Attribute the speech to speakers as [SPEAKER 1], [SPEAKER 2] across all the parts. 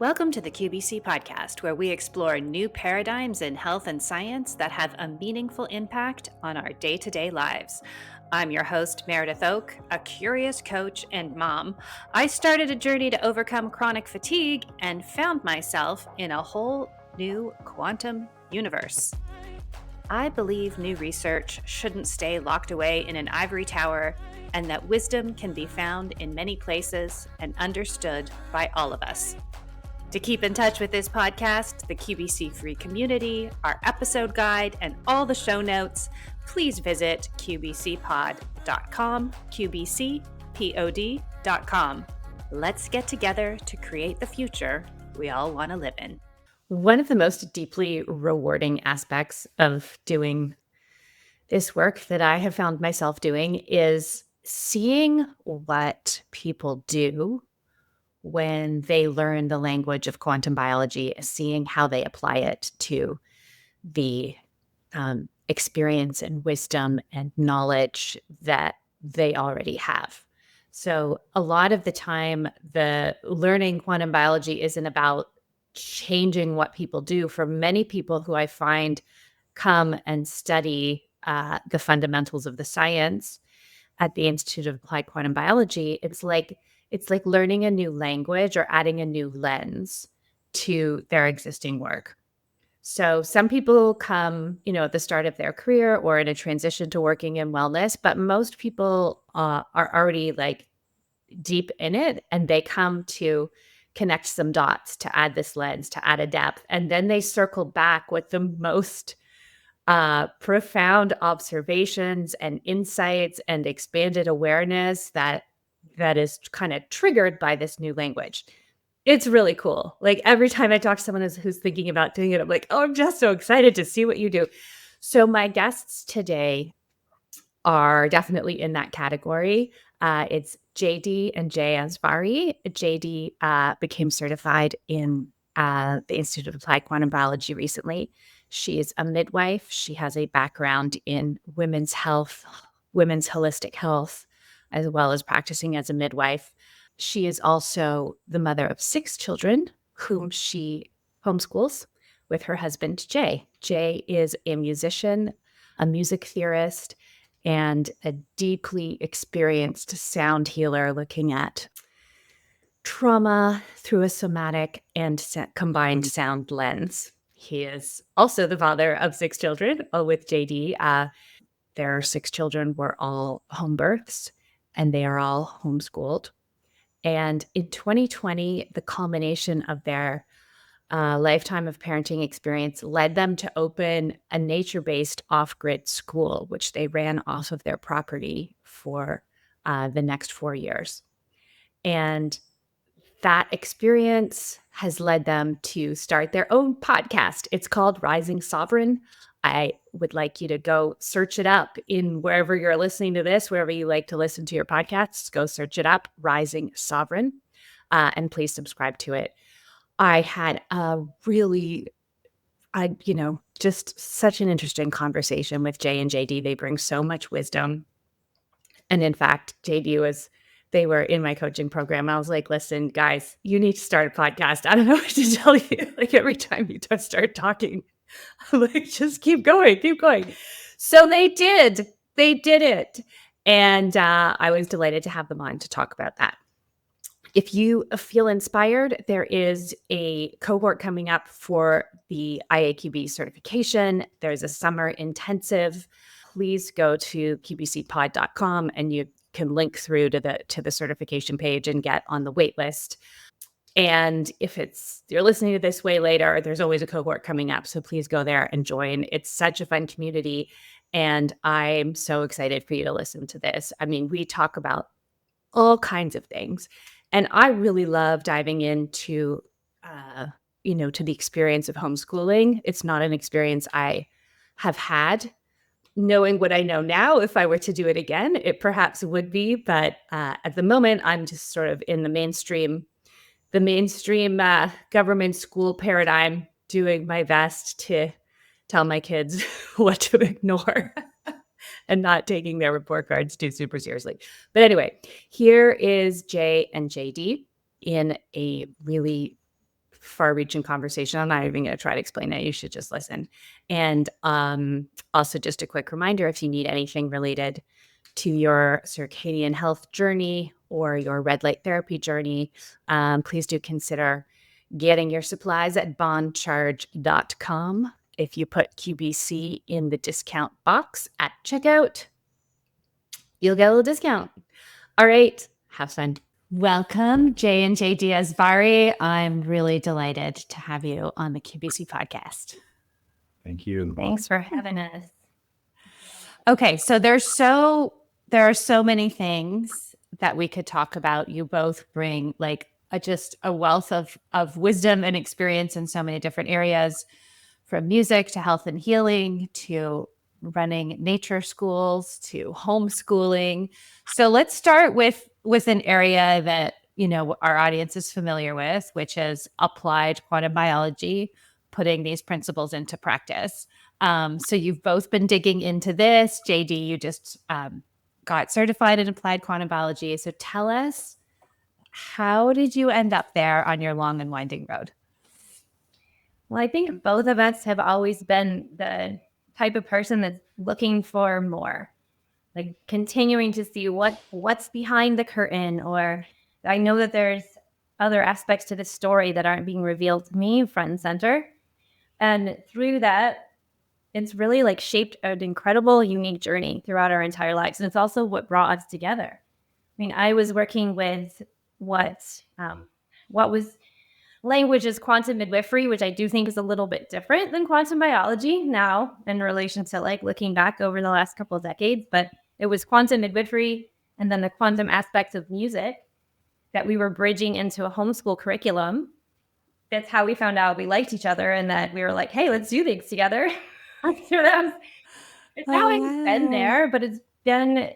[SPEAKER 1] Welcome to the QBC podcast, where we explore new paradigms in health and science that have a meaningful impact on our day to day lives. I'm your host, Meredith Oak, a curious coach and mom. I started a journey to overcome chronic fatigue and found myself in a whole new quantum universe. I believe new research shouldn't stay locked away in an ivory tower, and that wisdom can be found in many places and understood by all of us. To keep in touch with this podcast, the QBC free community, our episode guide, and all the show notes, please visit qbcpod.com, qbcpod.com. Let's get together to create the future we all want to live in. One of the most deeply rewarding aspects of doing this work that I have found myself doing is seeing what people do when they learn the language of quantum biology, seeing how they apply it to the experience and wisdom and knowledge that they already have. So a lot of the time, the learning quantum biology isn't about changing what people do. For many people who I find come and study the fundamentals of the science at the Institute of Applied Quantum Biology, it's like learning a new language or adding a new lens to their existing work. So some people come, at the start of their career or in a transition to working in wellness, but most people are already deep in it, and they come to connect some dots, to add this lens, to add a depth, and then they circle back with the most profound observations and insights and expanded awareness that is kind of triggered by this new language. It's really cool. Like every time I talk to someone who's thinking about doing it, I'm like, oh, I'm just so excited to see what you do. So my guests today are definitely in that category. It's Jaydee and Jay Azavari. Jaydee became certified in the Institute of Applied Quantum Biology recently. She is a midwife. She has a background in women's health, women's holistic health, as well as practicing as a midwife. She is also the mother of 6 children, whom she homeschools with her husband, Jay. Jay is a musician, a music theorist, and a deeply experienced sound healer looking at trauma through a somatic and combined sound lens. He is also the father of 6 children with Jaydee. Their 6 children were all home births, and they are all homeschooled. And in 2020, the culmination of their lifetime of parenting experience led them to open a nature-based off-grid school, which they ran off of their property for the next 4 years. And that experience has led them to start their own podcast. It's called Rising Sovereign. I would like you to go search it up in wherever you're listening to this, wherever you like to listen to your podcasts. Go search it up, Rising Sovereign, and please subscribe to it. I had a really, just such an interesting conversation with Jay and Jaydee. They bring so much wisdom. And in fact, they were in my coaching program. I was like, listen, guys, you need to start a podcast. I don't know what to tell you. Like every time you just start talking, I'm like, just keep going. So they did it. And I was delighted to have them on to talk about that. If you feel inspired, there is a cohort coming up for the IAQB certification. There's a summer intensive. Please go to qbcpod.com and you can link through to the certification page and get on the wait list. And if you're listening to this way later, there's always a cohort coming up. So please go there and join. It's such a fun community. And I'm so excited for you to listen to this. I mean, we talk about all kinds of things. And I really love diving into, to the experience of homeschooling. It's not an experience I have had. Knowing what I know now, if I were to do it again, it perhaps would be. But at the moment, I'm just sort of in the mainstream government school paradigm, doing my best to tell my kids what to ignore and not taking their report cards too super seriously. But anyway, here is Jay and Jaydee in a really far-reaching conversation. I'm not even going to try to explain it. You should just listen. And also just a quick reminder, if you need anything related to your circadian health journey or your red light therapy journey, please do consider getting your supplies at bondcharge.com. If you put QBC in the discount box at checkout, you'll get a little discount. All right, have fun. Welcome, Jay and Jaydee Azavari. I'm really delighted to have you on the QBC podcast.
[SPEAKER 2] Thank you.
[SPEAKER 3] Thanks for having us.
[SPEAKER 1] Okay, so there are so many things that we could talk about. You both bring like just a wealth of wisdom and experience in so many different areas, from music to health and healing to running nature schools to homeschooling. So let's start with an area that, you know, our audience is familiar with, which is applied quantum biology, putting these principles into practice. So you've both been digging into this. Jaydee, you just got certified in applied quantum biology. So tell us, how did you end up there on your long and winding road?
[SPEAKER 3] Well, I think both of us have always been the type of person that's looking for more, like continuing to see what's behind the curtain, or I know that there's other aspects to the story that aren't being revealed to me front and center. And through that, it's really like shaped an incredible, unique journey throughout our entire lives. And it's also what brought us together. I mean, I was working with what was language is quantum midwifery, which I do think is a little bit different than quantum biology now in relation to like looking back over the last couple of decades. But it was quantum midwifery and then the quantum aspects of music that we were bridging into a homeschool curriculum. That's how we found out we liked each other and that we were like, hey, let's do things together. After that, it's always been there, but it's been,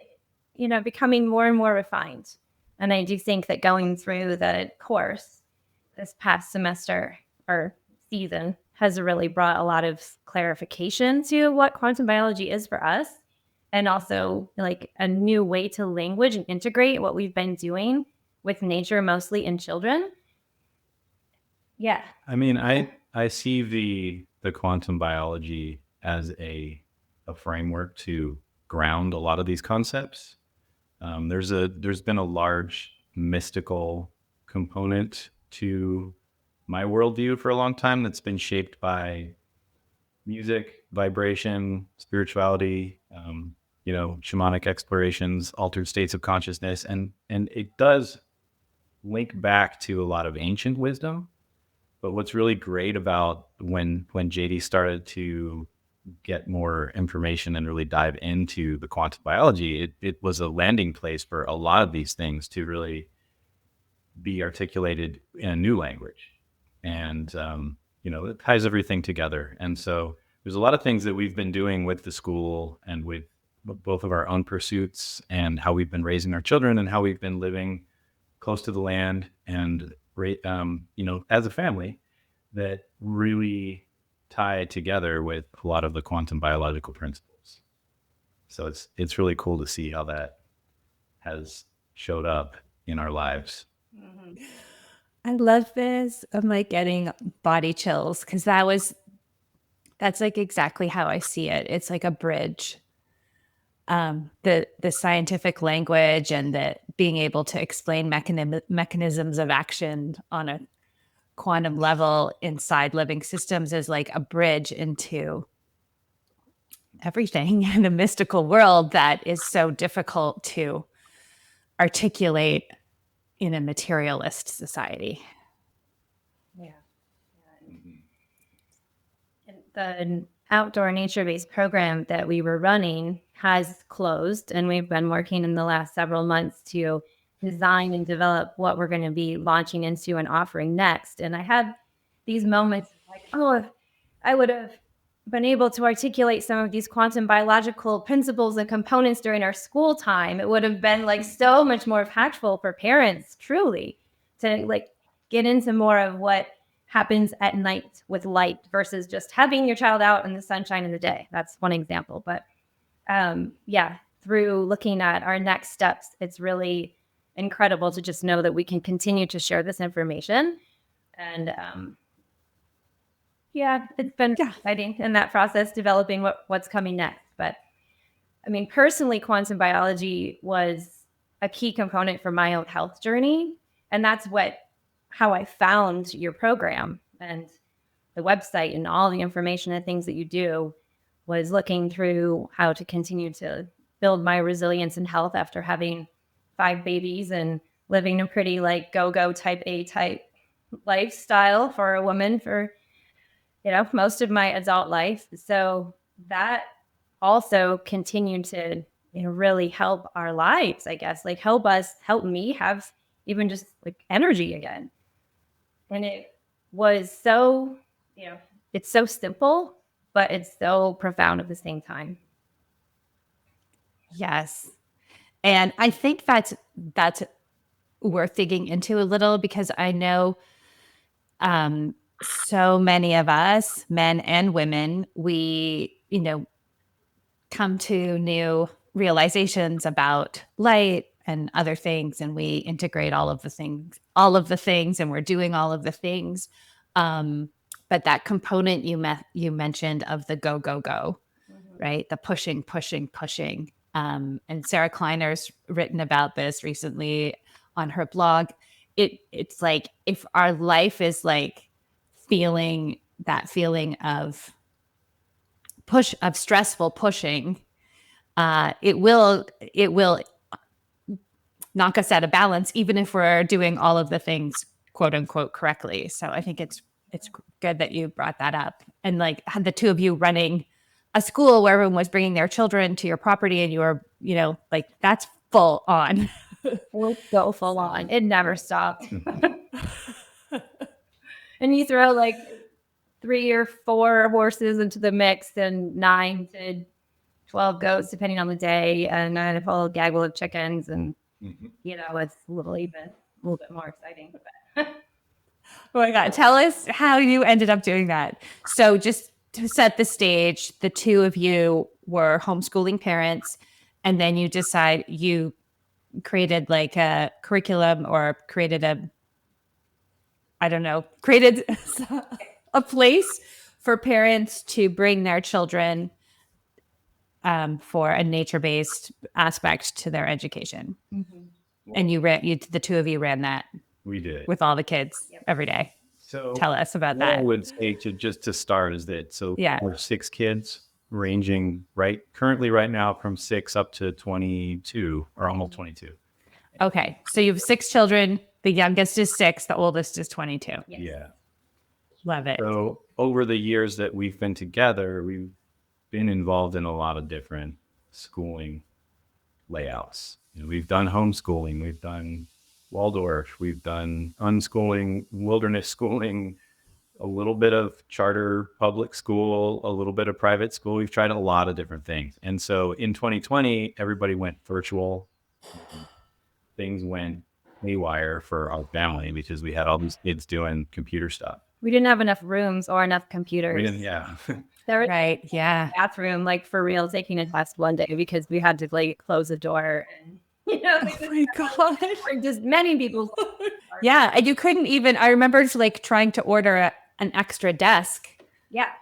[SPEAKER 3] you know, becoming more and more refined. And I do think that going through the course this past semester or season has really brought a lot of clarification to what quantum biology is for us, and also like a new way to language and integrate what we've been doing with nature, mostly in children. Yeah.
[SPEAKER 2] I mean, I see the quantum biology as a framework to ground a lot of these concepts. There's been a large mystical component to my worldview for a long time that's been shaped by music, vibration, spirituality, shamanic explorations, altered states of consciousness, and it does link back to a lot of ancient wisdom. But what's really great about when Jaydee started to get more information and really dive into the quantum biology, it was a landing place for a lot of these things to really be articulated in a new language. And, it ties everything together. And so there's a lot of things that we've been doing with the school and with both of our own pursuits and how we've been raising our children and how we've been living close to the land and, as a family, that really tie together with a lot of the quantum biological principles. So it's really cool to see how that has showed up in our lives.
[SPEAKER 1] Mm-hmm. I love this. I'm like getting body chills because that's like exactly how I see it. It's like a bridge. The scientific language and the being able to explain mechanisms of action on a quantum level inside living systems is like a bridge into everything in a mystical world that is so difficult to articulate in a materialist society.
[SPEAKER 3] Yeah. The outdoor nature-based program that we were running has closed, and we've been working in the last several months to design and develop what we're going to be launching into and offering next. And I had these moments like, oh, I would have been able to articulate some of these quantum biological principles and components during our school time. It would have been like so much more impactful for parents, truly, to like get into more of what happens at night with light versus just having your child out in the sunshine in the day. That's one example. But through looking at our next steps, it's really incredible to just know that we can continue to share this information And it's been exciting in that process, developing what's coming next. But I mean, personally, quantum biology was a key component for my own health journey. And that's how I found your program and the website and all the information and things that you do, was looking through how to continue to build my resilience and health after having 5 babies and living a pretty like go type A type lifestyle for a woman for, most of my adult life. So that also continued to, really help our lives, I guess, like help me have even just like energy again. And it was so, it's so simple, but it's so profound at the same time.
[SPEAKER 1] Yes. And I think that's worth digging into a little, because I know so many of us, men and women, we, come to new realizations about light and other things, and we integrate all of the things, and we're doing all of the things. But that component you mentioned of the go, right? The pushing. And Sarah Kleiner's written about this recently on her blog. It's like, if our life is like feeling of stressful pushing, it will knock us out of balance, even if we're doing all of the things quote unquote correctly. So I think it's good that you brought that up. And like, had the two of you running a school where everyone was bringing their children to your property, and you were, like, that's full on.
[SPEAKER 3] We'll go full on. It never stopped. And you throw like 3 or 4 horses into the mix, and 9 to 12 goats, depending on the day, and a whole gaggle of chickens. And, it's a little bit more exciting.
[SPEAKER 1] Oh my God. Tell us how you ended up doing that. So just to set the stage, the two of you were homeschooling parents, and then you created like a curriculum, or created a place for parents to bring their children for a nature-based aspect to their education. Mm-hmm. And the two of you ran that.
[SPEAKER 2] We did.
[SPEAKER 1] With all the kids every day. So tell us about that.
[SPEAKER 2] I would say to start is that, we're 6 kids, ranging currently right now from 6 up to 22, or almost 22.
[SPEAKER 1] Okay. So you have 6 children. The youngest is 6. The oldest is 22.
[SPEAKER 2] Yes. Yeah.
[SPEAKER 1] Love it.
[SPEAKER 2] So over the years that we've been together, we've been involved in a lot of different schooling layouts. We've done homeschooling, we've done Waldorf, we've done unschooling, wilderness schooling, a little bit of charter public school, a little bit of private school. We've tried a lot of different things. And so in 2020, everybody went virtual. Things went haywire for our family because we had all these kids doing computer stuff.
[SPEAKER 3] We didn't have enough rooms or enough computers.
[SPEAKER 2] We didn't, yeah.
[SPEAKER 3] There was
[SPEAKER 1] a
[SPEAKER 3] bathroom, like for real, taking a test one day because we had to like close the door. And,
[SPEAKER 1] oh my God.
[SPEAKER 3] Just many people.
[SPEAKER 1] Yeah. And you couldn't even, I remember like trying to order an extra desk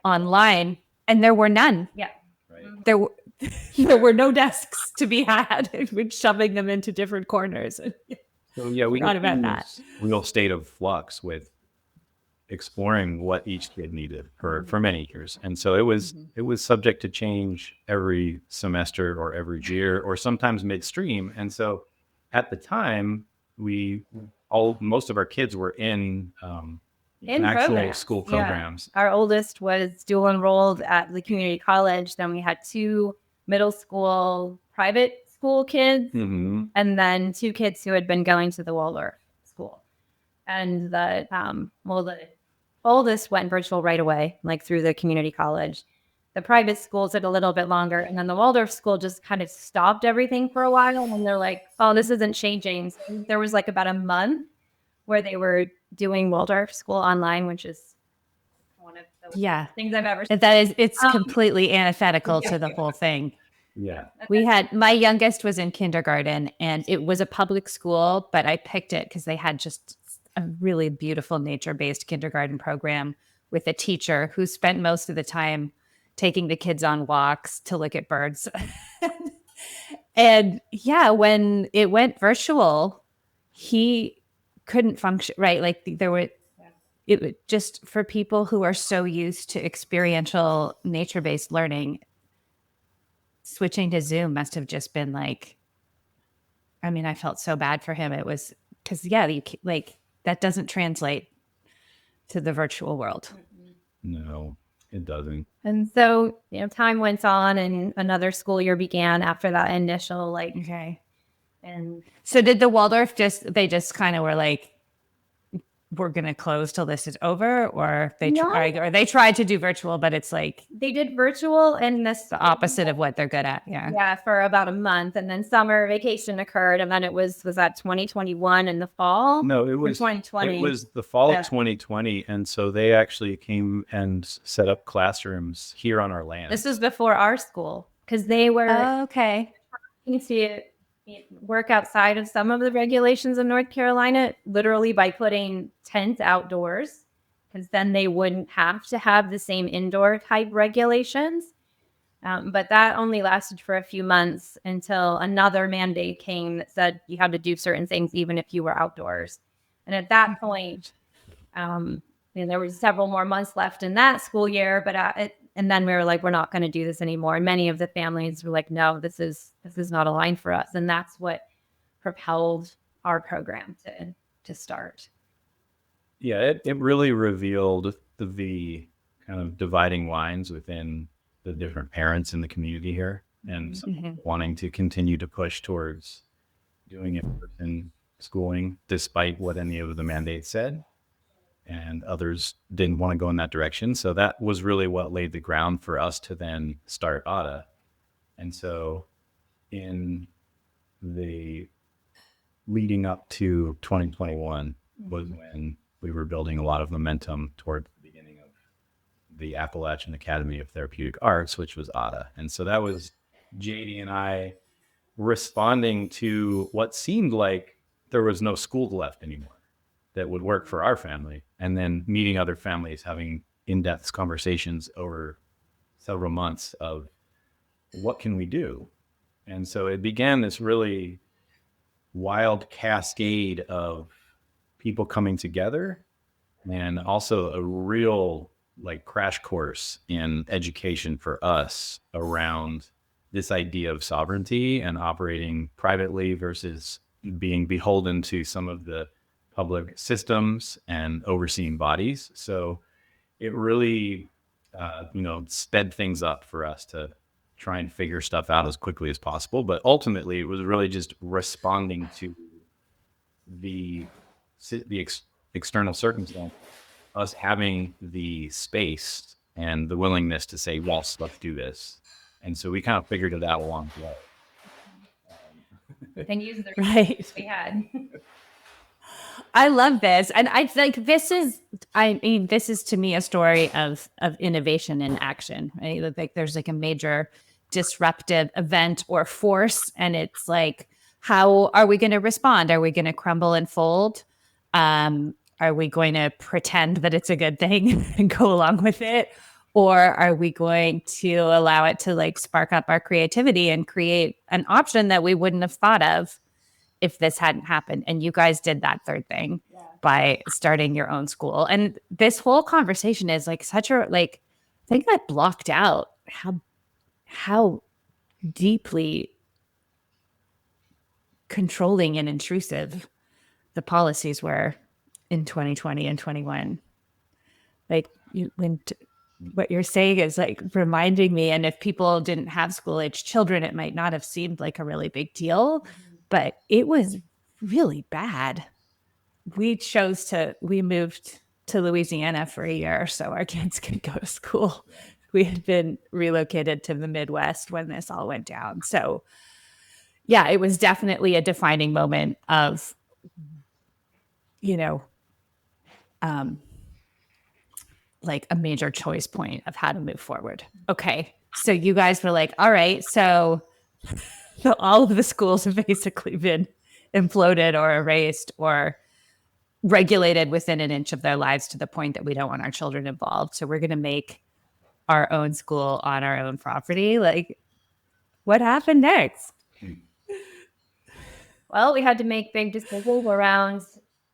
[SPEAKER 1] online, and there were none.
[SPEAKER 3] Yeah.
[SPEAKER 1] Right. There were no desks to be had. We're shoving them into different corners.
[SPEAKER 2] So we
[SPEAKER 1] forgot about that.
[SPEAKER 2] Real state of flux with exploring what each kid needed for many years. And so it was subject to change every semester or every year, or sometimes midstream. And so at the time, most of our kids were in actual
[SPEAKER 3] programs.
[SPEAKER 2] School programs.
[SPEAKER 3] Yeah. Our oldest was dual enrolled at the community college. Then we had 2 middle school private school kids, and then 2 kids who had been going to the Waldorf school. And the oldest went virtual right away, like through the community college. The private school took a little bit longer, and then the Waldorf school just kind of stopped everything for a while. And they're like, "Oh, this isn't changing." So there was like about a month where they were doing Waldorf school online, which is one of the things I've ever seen.
[SPEAKER 1] It's completely antithetical to the whole thing.
[SPEAKER 2] Yeah.
[SPEAKER 1] My youngest was in kindergarten, and it was a public school, but I picked it because they had just a really beautiful nature-based kindergarten program with a teacher who spent most of the time taking the kids on walks to look at birds. And yeah, when it went virtual, he couldn't function, right? Like there were, it just for people who are so used to experiential nature-based learning, switching to Zoom must have just been like, I mean, I felt so bad for him. It was because, yeah, like that doesn't translate to the virtual world.
[SPEAKER 2] No, it doesn't.
[SPEAKER 3] And so, time went on and another school year began after that initial, like,
[SPEAKER 1] Okay.
[SPEAKER 3] and
[SPEAKER 1] So did the Waldorf they just kind of were like, we're going to close till this is over, or they tried to do virtual, but it's like
[SPEAKER 3] they did virtual and this
[SPEAKER 1] the opposite of what they're good at. Yeah.
[SPEAKER 3] Yeah, for about a month. And then summer vacation occurred. And then it was that 2021 in the fall?
[SPEAKER 2] No, it was
[SPEAKER 3] 2020.
[SPEAKER 2] It was the fall of 2020. And so they actually came and set up classrooms here on our land.
[SPEAKER 3] This was before our school because they were
[SPEAKER 1] okay.
[SPEAKER 3] to work outside of some of the regulations of North Carolina, literally by putting tents outdoors, because then they wouldn't have to have the same indoor type regulations. But that only lasted for a few months until another mandate came that said you had to do certain things even if you were outdoors. And at that point, there were several more months left in that school year, but and then we were like, we're not going to do this anymore. And many of the families were like, no, this is not aligned for us. And that's what propelled our program to start.
[SPEAKER 2] Yeah, it really revealed the kind of dividing lines within the different parents in the community here, and wanting to continue to push towards doing in-person schooling despite what any of the mandates said, and others didn't want to go in that direction. So that was really what laid the ground for us to then start ADA. And so in the leading up to 2021 was when we were building a lot of momentum toward the beginning of the Appalachian Academy of Therapeutic Arts, which was ADA. And so that was Jaydee and I responding to what seemed like there was no school left anymore that would work for our family, and then meeting other families, having in-depth conversations over several months of what can we do. And so it began this really wild cascade of people coming together, and also a real like crash course in education for us around this idea of sovereignty and operating privately versus being beholden to some of the public systems and overseeing bodies. So it really, sped things up for us to try and figure stuff out as quickly as possible. But ultimately, it was really just responding to the external circumstance, us having the space and the willingness to say, yes, let's do this. And so we kind of figured it out along the way.
[SPEAKER 3] And use the
[SPEAKER 1] right
[SPEAKER 3] we had.
[SPEAKER 1] I love this. And I think this is to me a story of innovation in action, right? Like there's like a major disruptive event or force, and it's like, how are we going to respond? Are we going to crumble and fold? Are we going to pretend that it's a good thing and go along with it? Or are we going to allow it to like spark up our creativity and create an option that we wouldn't have thought of if this hadn't happened? And you guys did that third thing by starting your own school. And this whole conversation is like such a, like, I think I blocked out how deeply controlling and intrusive the policies were in 2020 and 21. Like what you're saying is like reminding me, and if people didn't have school age children, it might not have seemed like a really big deal, but it was really bad. We moved to Louisiana for a year so our kids could go to school. We had been relocated to the Midwest when this all went down. So yeah, it was definitely a defining moment of, like a major choice point of how to move forward. Okay. So you guys were like, all right, so all of the schools have basically been imploded or erased, or regulated within an inch of their lives to the point that we don't want our children involved. So we're going to make our own school on our own property. Like, what happened next?
[SPEAKER 3] Well, we had to make big decisions around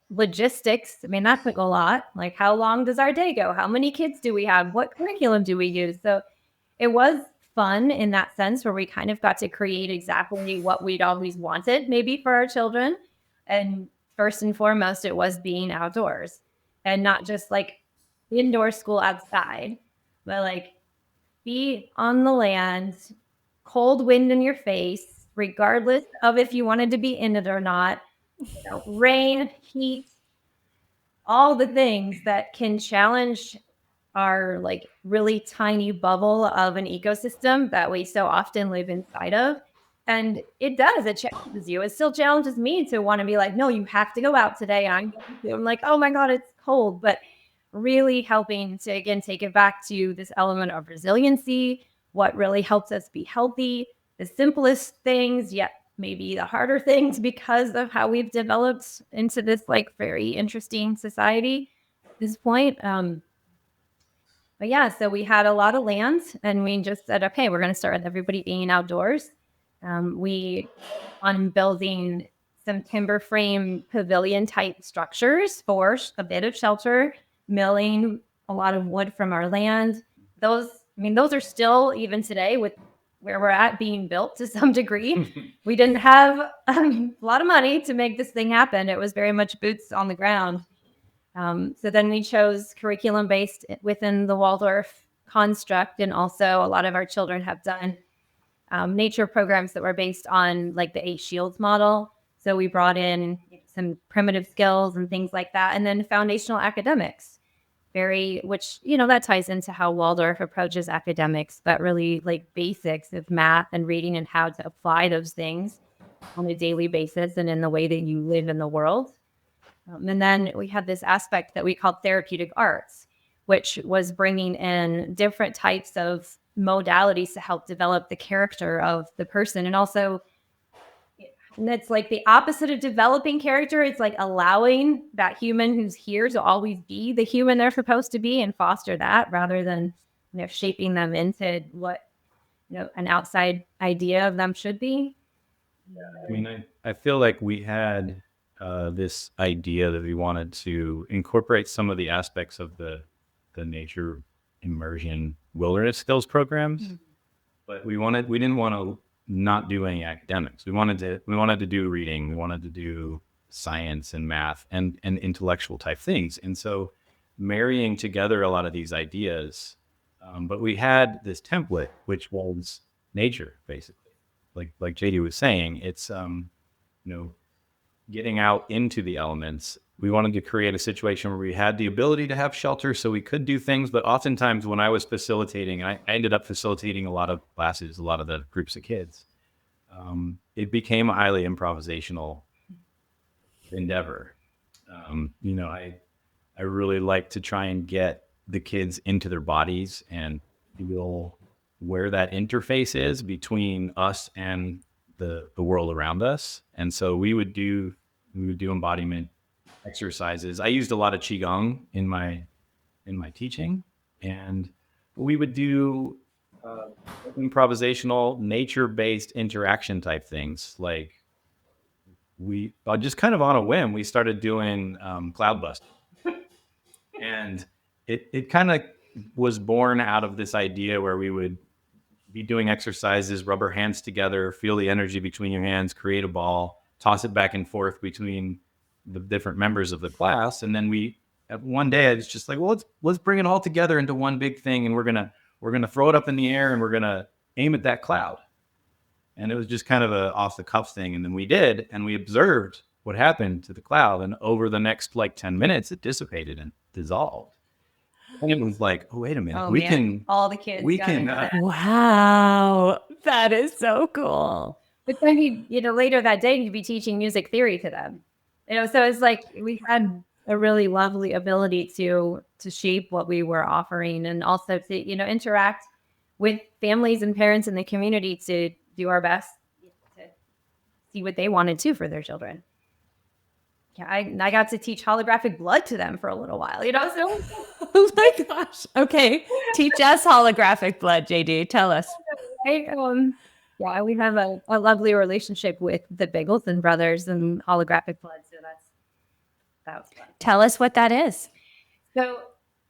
[SPEAKER 3] logistics. I mean, that took a lot. Like, how long does our day go? How many kids do we have? What curriculum do we use? So it was fun in that sense where we kind of got to create exactly what we'd always wanted, maybe for our children. And first and foremost, it was being outdoors and not just like indoor school outside, but like be on the land, cold wind in your face, regardless of if you wanted to be in it or not, rain, heat, all the things that can challenge our like really tiny bubble of an ecosystem that we so often live inside of. And it does, it challenges you. It still challenges me to want to be like, no, you have to go out today. I'm like, oh my God, it's cold. But really helping to, again, take it back to this element of resiliency, what really helps us be healthy, the simplest things, yet maybe the harder things because of how we've developed into this like very interesting society at this point. But yeah, so we had a lot of land and we just said, okay, we're going to start with everybody being outdoors. We on building some timber frame pavilion type structures for a bit of shelter, milling a lot of wood from our land. Those are still even today with where we're at being built to some degree. We didn't have a lot of money to make this thing happen. It was very much boots on the ground. So then we chose curriculum based within the Waldorf construct. And also a lot of our children have done nature programs that were based on like the 8 Shields model. So we brought in some primitive skills and things like that. And then foundational academics, which, that ties into how Waldorf approaches academics, but really like basics of math and reading and how to apply those things on a daily basis and in the way that you live in the world. And then we had this aspect that we called therapeutic arts, which was bringing in different types of modalities to help develop the character of the person. And also, and it's like the opposite of developing character. It's like allowing that human who's here to always be the human they're supposed to be and foster that rather than shaping them into what an outside idea of them should be.
[SPEAKER 2] I mean, I feel like we had this idea that we wanted to incorporate some of the aspects of the nature immersion wilderness skills programs, but we didn't want to not do any academics. We wanted to do reading. We wanted to do science and math and intellectual type things. And so marrying together a lot of these ideas, but we had this template, which was nature, basically. Like Jaydee was saying, it's getting out into the elements. We wanted to create a situation where we had the ability to have shelter so we could do things. But oftentimes when I was facilitating, I ended up facilitating a lot of classes, a lot of the groups of kids, it became a highly improvisational endeavor. I really like to try and get the kids into their bodies and feel where that interface is between us and the world around us. And so we would do embodiment exercises. I used a lot of qigong in my teaching, and we would do improvisational nature-based interaction type things. Like we just kind of on a whim, we started doing cloud busting, and it kind of was born out of this idea where we would be doing exercises, rub our hands together, feel the energy between your hands, create a ball, toss it back and forth between the different members of the class. And then one day I was just like, well, let's bring it all together into one big thing. And we're going to throw it up in the air and we're going to aim at that cloud. And it was just kind of a off the cuff thing. And then we did, and we observed what happened to the cloud. And over the next 10 minutes, it dissipated and dissolved. And it was like, oh, wait a minute.
[SPEAKER 3] All the kids.
[SPEAKER 1] Wow. That is so cool.
[SPEAKER 3] But then later that day, you'd be teaching music theory to them. So it's like we had a really lovely ability to shape what we were offering and also to, interact with families and parents in the community to do our best to see what they wanted to for their children. Yeah, I got to teach holographic blood to them for a little while, so
[SPEAKER 1] Oh my gosh. Okay. Teach us holographic blood, JD. Tell us.
[SPEAKER 3] yeah, we have a lovely relationship with the Biggleton brothers and holographic blood, so that was fun.
[SPEAKER 1] Tell us what that is.
[SPEAKER 3] So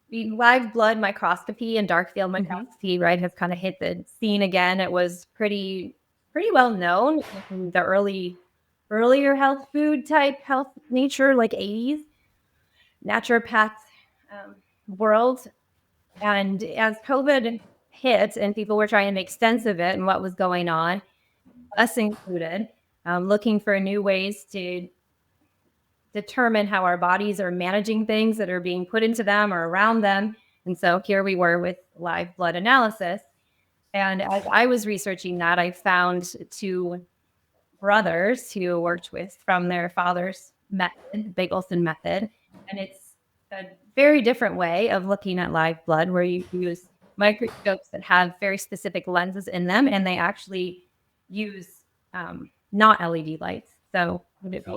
[SPEAKER 3] the live blood microscopy and dark field microscopy, right, has kind of hit the scene again. It was pretty well known in the earlier health food type health nature, like 80s naturopath world. And as COVID hit and people were trying to make sense of it and what was going on, us included, looking for new ways to determine how our bodies are managing things that are being put into them or around them. And so here we were with live blood analysis. And as I was researching that, I found two brothers who worked with from their father's method, Biggleton method. And it's a very different way of looking at live blood where you use microscopes that have very specific lenses in them, and they actually use not LED lights. So would it be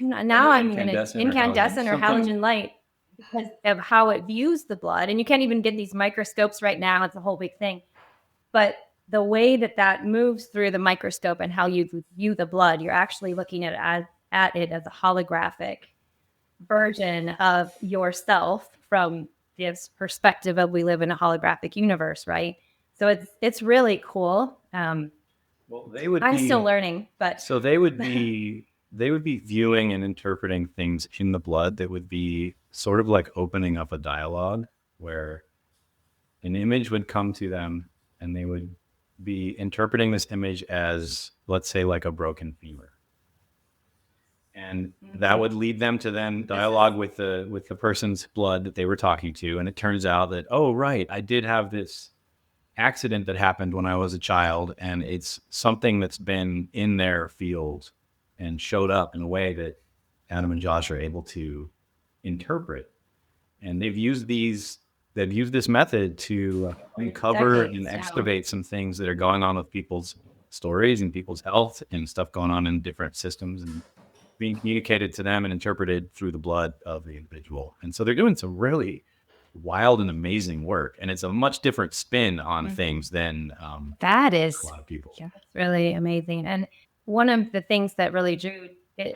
[SPEAKER 3] now I'm in incandescent or halogen light because of how it views the blood. And you can't even get these microscopes right now. It's a whole big thing. But the way that moves through the microscope and how you view the blood, you're actually looking at it as a holographic version of yourself from this perspective of we live in a holographic universe, right? So it's really cool.
[SPEAKER 2] Well,
[SPEAKER 3] I'm still learning, but
[SPEAKER 2] so they would be viewing and interpreting things in the blood that would be sort of like opening up a dialogue where an image would come to them and they would be interpreting this image as, let's say, like a broken femur. And that would lead them to then dialogue with the person's blood that they were talking to. And it turns out that, oh, right, I did have this accident that happened when I was a child, and it's something that's been in their field and showed up in a way that Adam and Josh are able to interpret. And they've used this method to uncover and excavate some things that are going on with people's stories and people's health and stuff going on in different systems and being communicated to them and interpreted through the blood of the individual. And so they're doing some really wild and amazing work. And it's a much different spin on things than
[SPEAKER 1] that is
[SPEAKER 2] a lot of people.
[SPEAKER 3] Yeah, it's really amazing. And one of the things that really drew it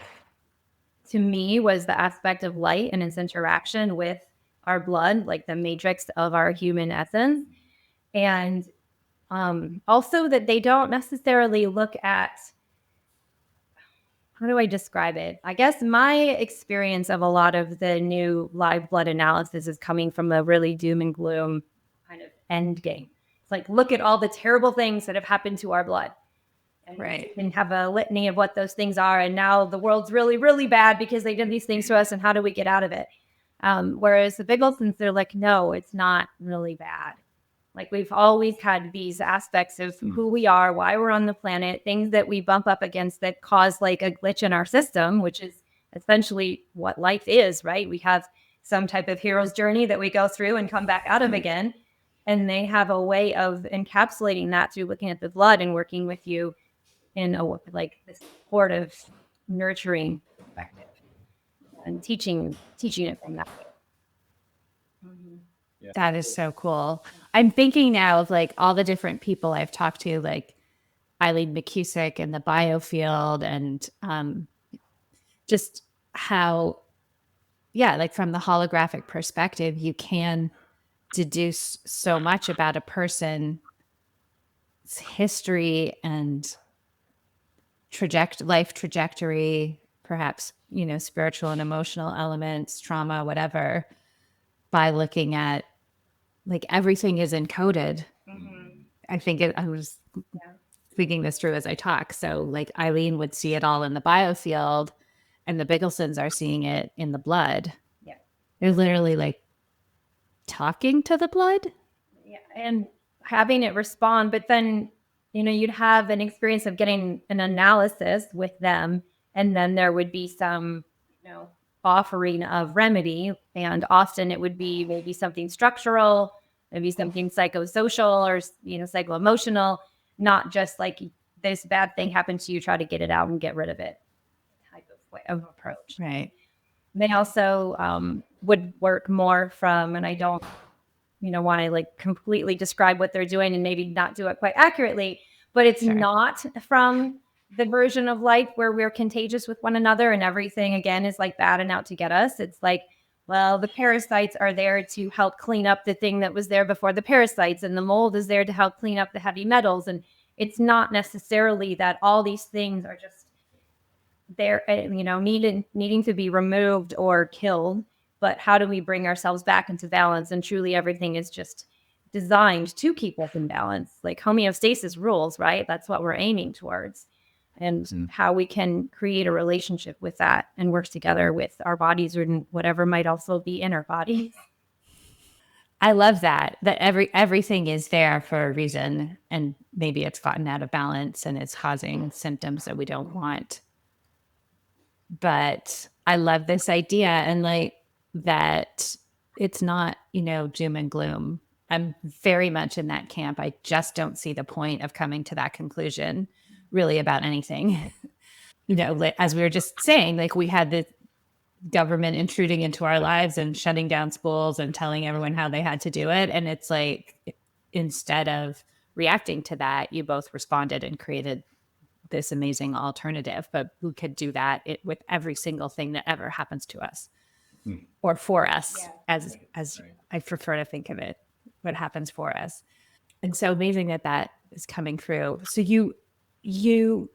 [SPEAKER 3] to me was the aspect of light and its interaction with our blood, like the matrix of our human essence. And also that they don't necessarily look at, how do I describe it? I guess my experience of a lot of the new live blood analysis is coming from a really doom and gloom kind of end game. It's like, look at all the terrible things that have happened to our blood. And have a litany of what those things are. And now the world's really, really bad because they did these things to us. And how do we get out of it? Whereas the Biggletons, they're like, no, it's not really bad. Like we've always had these aspects of who we are, why we're on the planet, things that we bump up against that cause like a glitch in our system, which is essentially what life is, right? We have some type of hero's journey that we go through and come back out of again. And they have a way of encapsulating that through looking at the blood and working with you in a like this supportive, nurturing perspective and teaching it from that way.
[SPEAKER 1] Yeah. That is so cool. I'm thinking now of like all the different people I've talked to, like Eileen McCusick in the biofield, and just how, like from the holographic perspective, you can deduce so much about a person's history and life trajectory, perhaps, spiritual and emotional elements, trauma, whatever, by looking at like everything is encoded. I think I was thinking this through as I talk. So like Eileen would see it all in the biofield and the Biggletons are seeing it in the blood.
[SPEAKER 3] Yeah.
[SPEAKER 1] They're literally like talking to the blood.
[SPEAKER 3] Yeah. And having it respond, but then, you'd have an experience of getting an analysis with them. And then there would be some, offering of remedy. And often it would be maybe something structural, maybe something psychosocial or, psycho-emotional, not just like this bad thing happened to you, try to get it out and get rid of it type of of approach.
[SPEAKER 1] Right.
[SPEAKER 3] They also would work more from, and I don't, want to like completely describe what they're doing and maybe not do it quite accurately, but it's
[SPEAKER 1] Sure.
[SPEAKER 3] not from the version of life where we're contagious with one another and everything again is like bad and out to get us. It's like, well, the parasites are there to help clean up the thing that was there before the parasites, and the mold is there to help clean up the heavy metals. And it's not necessarily that all these things are just there, needing to be removed or killed, but how do we bring ourselves back into balance? And truly, everything is just designed to keep us in balance. Like homeostasis rules, right? That's what we're aiming towards. And how we can create a relationship with that and work together with our bodies or whatever might also be in our bodies.
[SPEAKER 1] I love that everything is there for a reason, and maybe it's gotten out of balance and it's causing symptoms that we don't want. But I love this idea, and like that it's not, doom and gloom. I'm very much in that camp. I just don't see the point of coming to that conclusion really about anything. As we were just saying, like we had the government intruding into our lives and shutting down schools and telling everyone how they had to do it. And it's like, instead of reacting to that, you both responded and created this amazing alternative. But we could do that with every single thing that ever happens to us or for us, as I prefer to think of it, what happens for us. And so amazing that is coming through. So you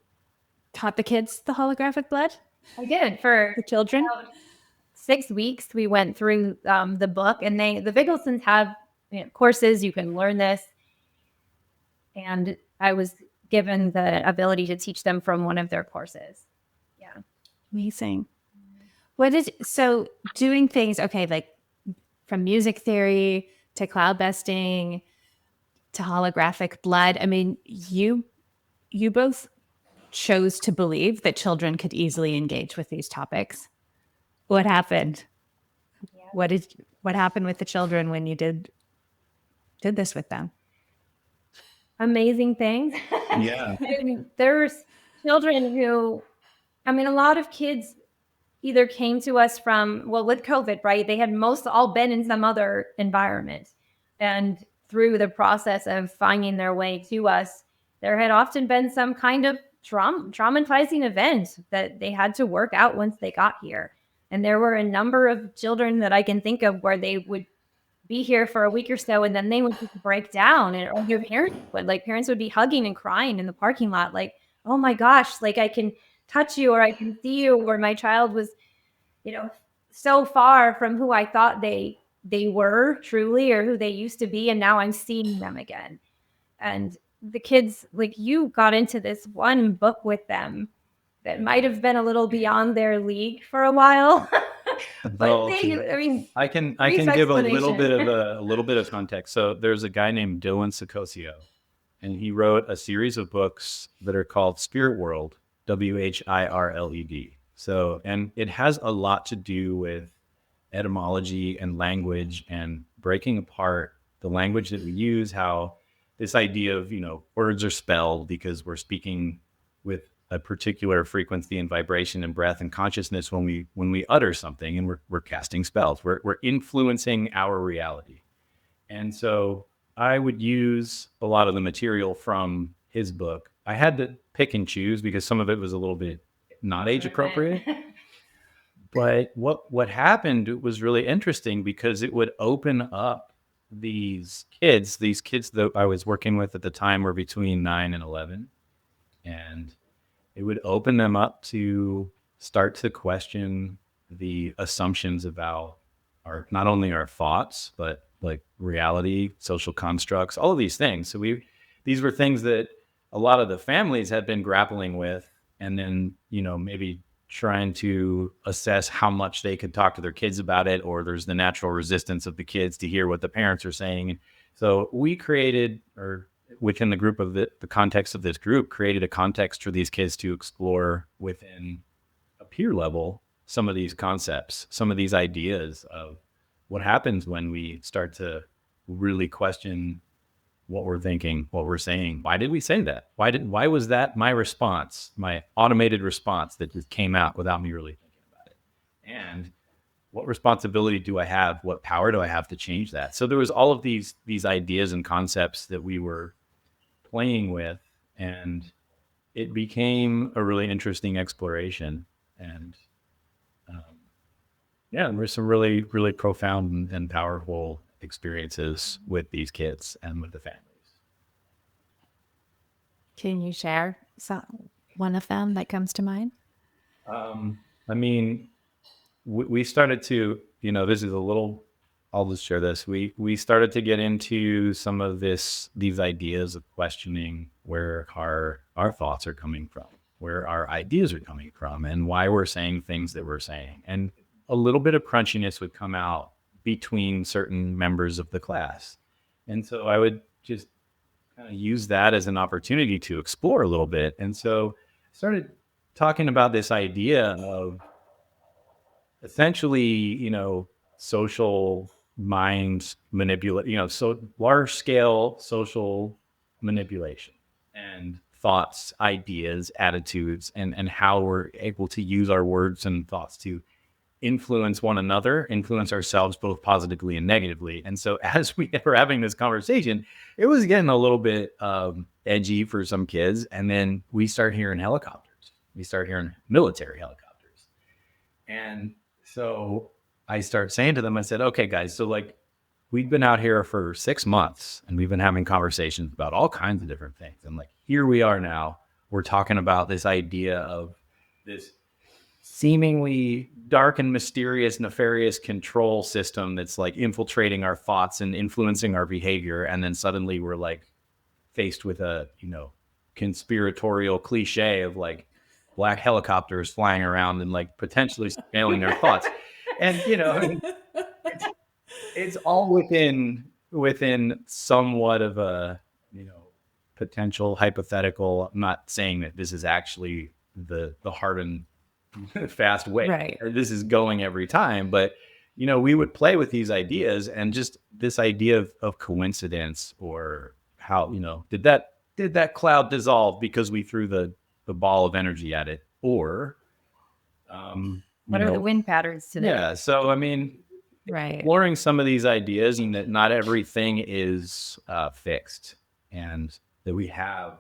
[SPEAKER 1] taught the kids the holographic blood?
[SPEAKER 3] I did for
[SPEAKER 1] the children.
[SPEAKER 3] 6 weeks. We went through the book, and the Bigglesons have courses. You can learn this, and I was given the ability to teach them from one of their courses. Yeah,
[SPEAKER 1] amazing. So doing things, okay, like from music theory to cloud besting to holographic blood. I mean, you both chose to believe that children could easily engage with these topics. What happened? Yeah. What happened with the children when you did this with them?
[SPEAKER 3] Amazing things.
[SPEAKER 2] Yeah.
[SPEAKER 3] There's children who, a lot of kids either came to us from, with COVID, right? They had most all been in some other environment. And through the process of finding their way to us, there had often been some kind of traumatizing event that they had to work out once they got here. And there were a number of children that I can think of where they would be here for a week or so, and then they would just break down, and or their parents would be hugging and crying in the parking lot, like, oh my gosh, like I can touch you or I can see you, or my child was, so far from who I thought they were truly or who they used to be, and now I'm seeing them again. And the kids, like, you got into this one book with them that might have been a little beyond their league for a while.
[SPEAKER 2] But I can give a little bit of context. So there's a guy named Dylan Sicosio, and he wrote a series of books that are called Spirit World, WHIRLED. So, and it has a lot to do with etymology and language and breaking apart the language that we use, how this idea of, words are spelled because we're speaking with a particular frequency and vibration and breath and consciousness when we utter something, and we're casting spells. We're influencing our reality. And so I would use a lot of the material from his book. I had to pick and choose because some of it was a little bit not age appropriate. But what happened was really interesting because it would open up these kids that I was working with at the time were between 9 and 11. And it would open them up to start to question the assumptions about not only our thoughts, but like reality, social constructs, all of these things. So these were things that a lot of the families had been grappling with, and then, maybe trying to assess how much they could talk to their kids about it, or there's the natural resistance of the kids to hear what the parents are saying. So we created, or within the group of the context of this group, created a context for these kids to explore within a peer level some of these concepts, some of these ideas of what happens when we start to really question what we're thinking, what we're saying. Why did we say that? Why was that my response, my automated response that just came out without me really thinking about it? And what responsibility do I have? What power do I have to change that? So there was all of these ideas and concepts that we were playing with, and it became a really interesting exploration. And yeah, there were some really, really profound and powerful experiences with these kids and with the families.
[SPEAKER 1] Can you share one of them that comes to mind?
[SPEAKER 2] I mean, we started to, this is a little, I'll just share this. We started to get into some of these ideas of questioning where our thoughts are coming from, where our ideas are coming from, and why we're saying things that we're saying. And a little bit of crunchiness would come out between certain members of the class. And so I would just kind of use that as an opportunity to explore a little bit. And so I started talking about this idea of essentially, social mind manipulation, so large scale social manipulation and thoughts, ideas, attitudes, and how we're able to use our words and thoughts to influence one another, influence ourselves both positively and negatively. And so as we were having this conversation, it was getting a little bit edgy for some kids. And then we start hearing helicopters. We start hearing military helicopters. And so I start saying to them, I said, okay, guys, so like we've been out here for 6 months and we've been having conversations about all kinds of different things. And like, here we are now, we're talking about this idea of this seemingly dark and mysterious, nefarious control system that's like infiltrating our thoughts and influencing our behavior. And then suddenly we're like faced with a, conspiratorial cliche of like black helicopters flying around and like potentially surveilling our thoughts. And, it's all within somewhat of a, potential hypothetical. I'm not saying that this is actually the hard and fast way.
[SPEAKER 1] Right.
[SPEAKER 2] Or this is going every time. But, we would play with these ideas and just this idea of coincidence, or how, did that cloud dissolve because we threw the ball of energy at it? Or
[SPEAKER 3] what are the wind patterns today?
[SPEAKER 2] Yeah. So, I mean,
[SPEAKER 1] Right.
[SPEAKER 2] exploring some of these ideas, and that not everything is fixed, and that we have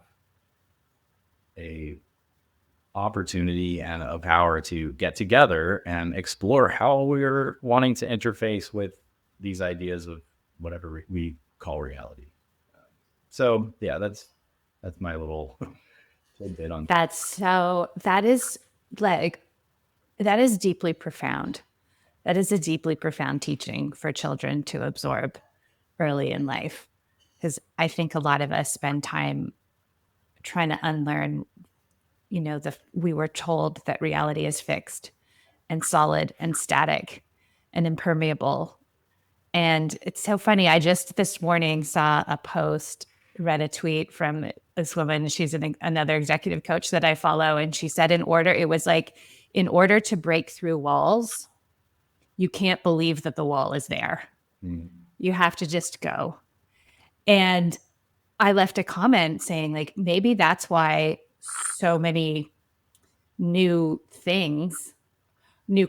[SPEAKER 2] a opportunity and a power to get together and explore how we're wanting to interface with these ideas of whatever we call reality. So yeah, that's my little tidbit on
[SPEAKER 1] that is deeply profound. That is a deeply profound teaching for children to absorb early in life, because I think a lot of us spend time trying to unlearn, we were told that reality is fixed and solid and static and impermeable. And it's so funny. I just this morning saw a post, read a tweet from this woman. She's another executive coach that I follow. And she said, in order to break through walls, you can't believe that the wall is there. You have to just go. And I left a comment saying, like, maybe that's why so many new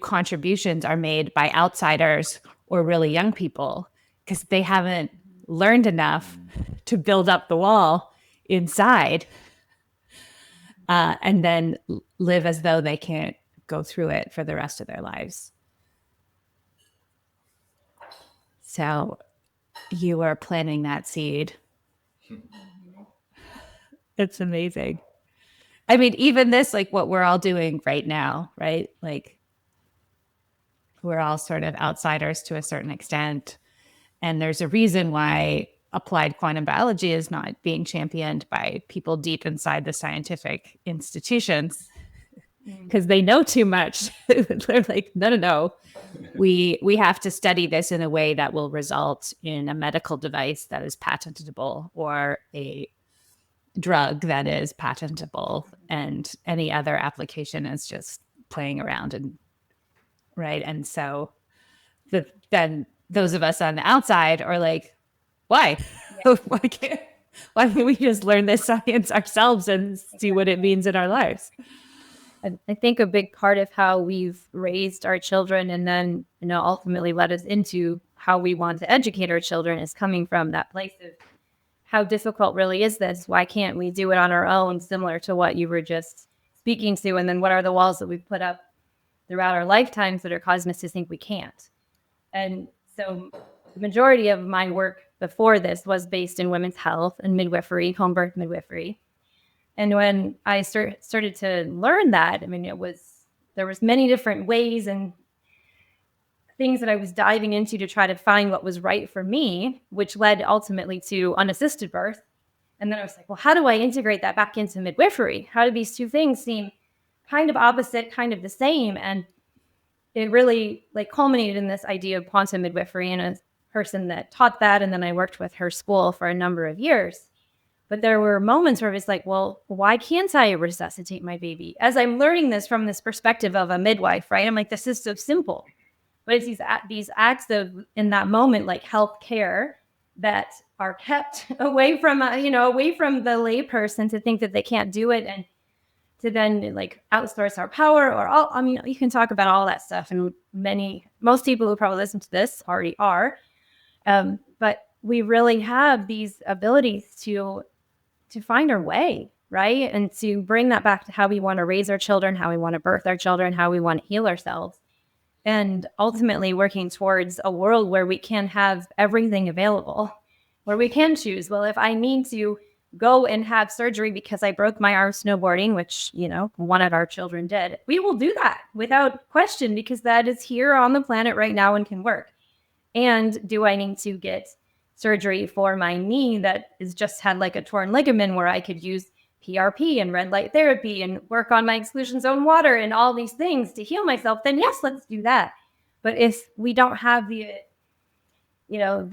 [SPEAKER 1] contributions are made by outsiders or really young people, because they haven't learned enough to build up the wall inside and then live as though they can't go through it for the rest of their lives. So you are planting that seed. It's amazing. I mean, even this, like what we're all doing right now, right? Like we're all sort of outsiders to a certain extent. And there's a reason why applied quantum biology is not being championed by people deep inside the scientific institutions, because they know too much. They're like, no. We have to study this in a way that will result in a medical device that is patentable, or a drug that is patentable, and any other application is just playing around. And right. And so then those of us on the outside are like, why? Why can't we just learn this science ourselves and see what it means in our lives?
[SPEAKER 3] I think a big part of how we've raised our children and then, ultimately led us into how we want to educate our children is coming from that place of how difficult really is this? Why can't we do it on our own, similar to what you were just speaking to? And then what are the walls that we've put up throughout our lifetimes that are causing us to think we can't? And so the majority of my work before this was based in women's health and midwifery, home birth midwifery. And when I started to learn that, there was many different ways and things that I was diving into to try to find what was right for me, which led ultimately to unassisted birth. And then I was like, well, how do I integrate that back into midwifery? How do these two things seem kind of opposite, kind of the same? And it really culminated in this idea of quantum midwifery and a person that taught that. And then I worked with her school for a number of years. But there were moments where it was like, well, why can't I resuscitate my baby? As I'm learning this from this perspective of a midwife, right? I'm like, this is so simple. But it's these acts of, in that moment, like health care that are kept away from, away from the layperson to think that they can't do it and to then outsource our power or all. You can talk about all that stuff. And most people who probably listen to this already are. But we really have these abilities to find our way, right? And to bring that back to how we want to raise our children, how we want to birth our children, how we want to heal ourselves. And ultimately working towards a world where we can have everything available, where we can choose, well, if I need to go and have surgery because I broke my arm snowboarding, which, one of our children did, we will do that without question because that is here on the planet right now and can work. And do I need to get surgery for my knee that is just had a torn ligament where I could use PRP and red light therapy and work on my exclusion zone water and all these things to heal myself, then yes, let's do that. But if we don't have the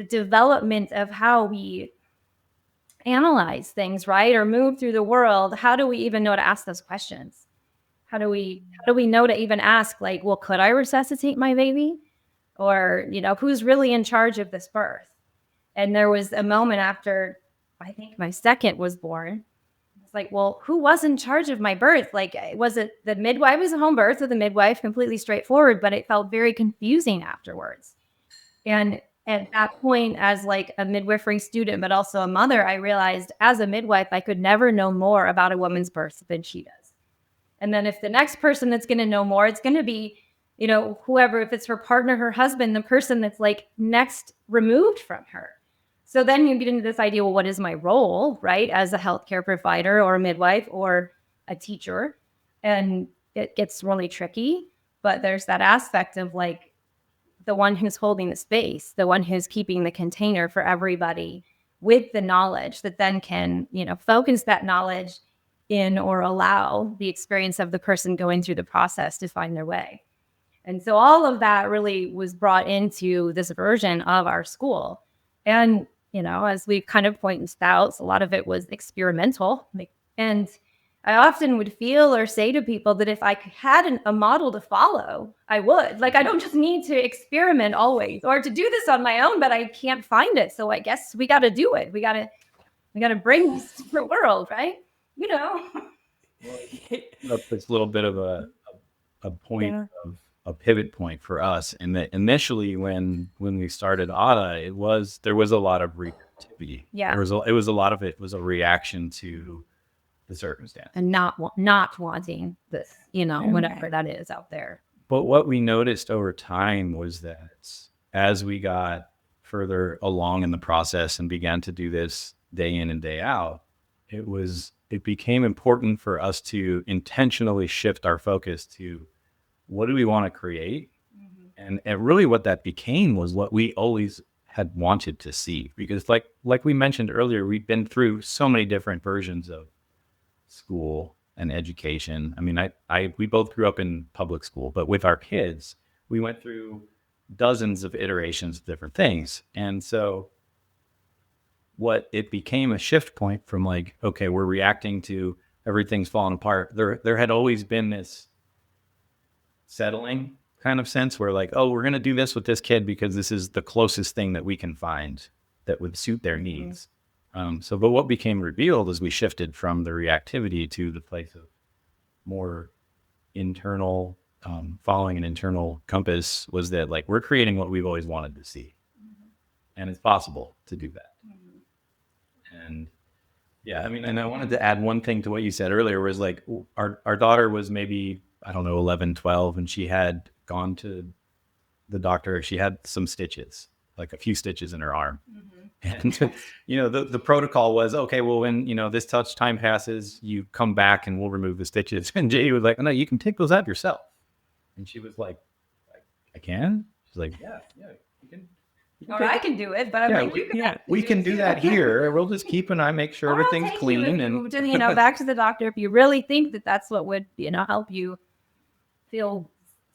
[SPEAKER 3] development of how we analyze things, right, or move through the world, how do we even know to ask those questions? How do we know to even ask, well, could I resuscitate my baby? Or, who's really in charge of this birth? And there was a moment after I think my second was born. It's like, well, who was in charge of my birth? Was it the midwife? It was a home birth with a midwife, completely straightforward, but it felt very confusing afterwards. And at that point, as a midwifery student, but also a mother, I realized as a midwife, I could never know more about a woman's birth than she does. And then if the next person that's going to know more, it's going to be, whoever, if it's her partner, her husband, the person that's next removed from her. So then you get into this idea, well, what is my role, right, as a healthcare provider or a midwife or a teacher? And it gets really tricky. But there's that aspect of the one who's holding the space, the one who's keeping the container for everybody with the knowledge that then can, focus that knowledge in or allow the experience of the person going through the process to find their way. And so all of that really was brought into this version of our school. And as we kind of pointed out, a lot of it was experimental. And I often would feel or say to people that if I had a model to follow, I would. I don't just need to experiment always or to do this on my own, but I can't find it. So I guess we got to do it. We got to bring this to the world, right?
[SPEAKER 2] It's a little bit of a point of a pivot point for us. And that initially when we started ADA, there was a lot of reactivity.
[SPEAKER 3] Yeah.
[SPEAKER 2] It was a lot of it was a reaction to the circumstance.
[SPEAKER 3] And not wanting this, whatever that is out there.
[SPEAKER 2] But what we noticed over time was that as we got further along in the process and began to do this day in and day out, it became important for us to intentionally shift our focus to what do we want to create? Mm-hmm. And really what that became was what we always had wanted to see. Because like we mentioned earlier, we've been through so many different versions of school and education. We both grew up in public school, but with our kids, we went through dozens of iterations of different things. And so what it became a shift point from okay, we're reacting to everything's falling apart. There had always been this settling kind of sense where oh, we're going to do this with this kid because this is the closest thing that we can find that would suit their needs. But what became revealed as we shifted from the reactivity to the place of more internal, following an internal compass, was that like we're creating what we've always wanted to see, and it's possible to do that. And yeah, I mean, and I wanted to add one thing to what you said earlier, was like our daughter was maybe, I don't know, 11, 12, and she had gone to the doctor. She had some stitches, like a few stitches in her arm. And, the protocol was, okay, well, when, this touch time passes, you come back and we'll remove the stitches. And Jaydee was like, oh, no, you can take those out yourself. And she was like, I can? She's like, yeah, you can.
[SPEAKER 3] Or I can do it, but I'm like,
[SPEAKER 2] we can do that here. We'll just keep an eye, make sure everything's clean. And
[SPEAKER 3] back to the doctor if you really think that that's what would, help you feel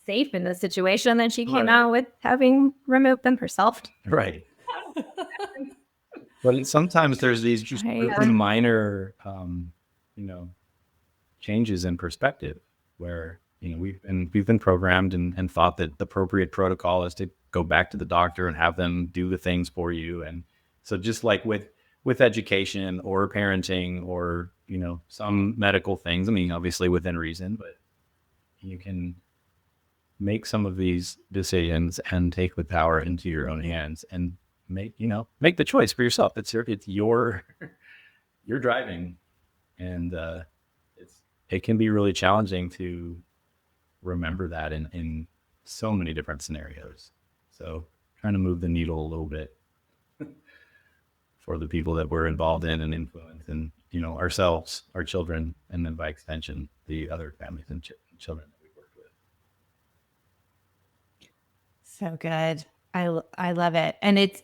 [SPEAKER 3] safe in the situation. And then she came out with having removed them herself.
[SPEAKER 2] Right. But sometimes there's these just really minor, changes in perspective where, we've been programmed and thought that the appropriate protocol is to go back to the doctor and have them do the things for you. And so just like with education or parenting or, some medical things, I mean, obviously within reason, but you can make some of these decisions and take the power into your own hands and make the choice for yourself. It's your you're driving, and it can be really challenging to remember that in so many different scenarios. So trying to move the needle a little bit for the people that we're involved in and influence, and ourselves, our children, and then by extension the other families and children that we work with.
[SPEAKER 1] So good. I love it. And it's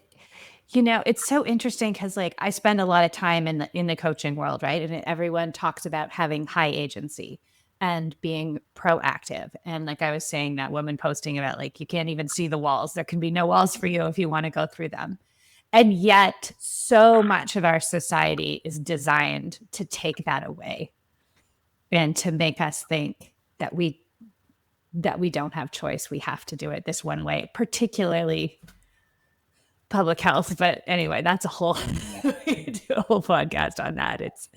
[SPEAKER 1] it's so interesting because like I spend a lot of time in the coaching world, right? And everyone talks about having high agency and being proactive. And like I was saying, that woman posting about like, you can't even see the walls. There can be no walls for you if you want to go through them. And yet so much of our society is designed to take that away and to make us think that we don't have choice. We have to do it this one way, particularly public health. But anyway, that's a whole we do a whole podcast on that. It's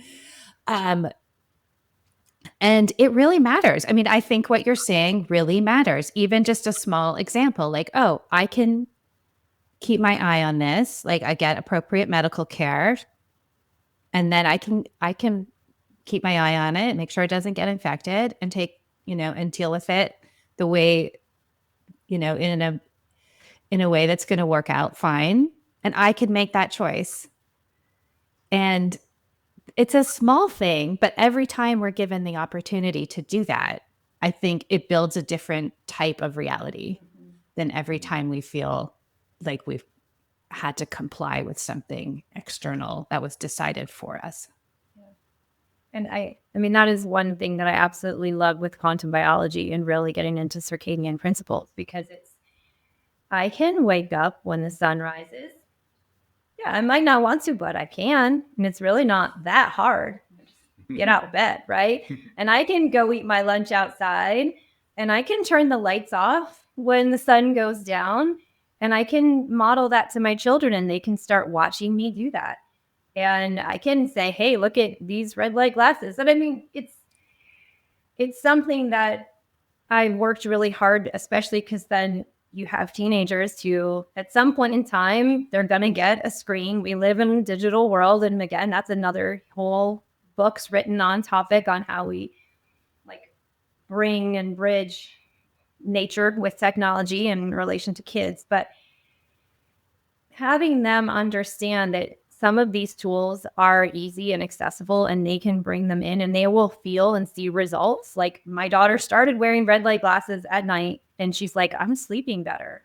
[SPEAKER 1] and it really matters. I mean, I think what you're saying really matters. Even just a small example, like, oh, I can keep my eye on this. Like I get appropriate medical care, and then I can keep my eye on it, make sure it doesn't get infected, and take, and deal with it the way, in a way that's going to work out fine. And I can make that choice. And it's a small thing, but every time we're given the opportunity to do that, I think it builds a different type of reality than every time we feel like we've had to comply with something external that was decided for us.
[SPEAKER 3] And I mean, that is one thing that I absolutely love with quantum biology and really getting into circadian principles, because I can wake up when the sun rises. Yeah, I might not want to, but I can. And it's really not that hard. Get out of bed, right? And I can go eat my lunch outside, and I can turn the lights off when the sun goes down, and I can model that to my children, and they can start watching me do that. And I can say, hey, look at these red light glasses. And I mean, it's something that I worked really hard, especially because then you have teenagers who at some point in time, they're going to get a screen. We live in a digital world. And again, that's another whole books written on topic on how we like bring and bridge nature with technology in relation to kids. But having them understand that some of these tools are easy and accessible, and they can bring them in and they will feel and see results. Like my daughter started wearing red light glasses at night, and she's like, I'm sleeping better.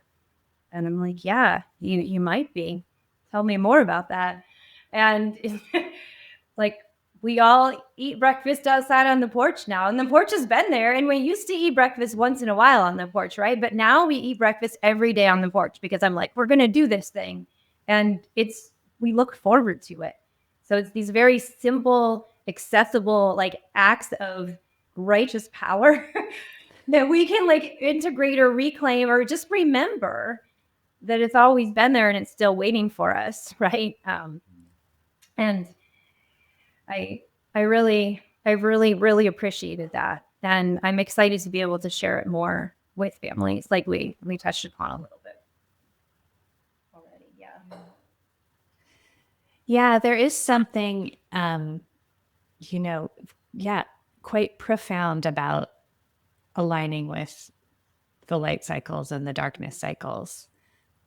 [SPEAKER 3] And I'm like, yeah, you might be. Tell me more about that. And like we all eat breakfast outside on the porch now, and the porch has been there. And we used to eat breakfast once in a while on the porch, right? But now we eat breakfast every day on the porch because I'm like, we're going to do this thing. And we look forward to it. So it's these very simple, accessible, like acts of righteous power that we can like integrate or reclaim or just remember that it's always been there and it's still waiting for us, right? And I really appreciated that, and I'm excited to be able to share it more with families, like we touched upon a little bit already.
[SPEAKER 1] Yeah, there is something, quite profound about aligning with the light cycles and the darkness cycles.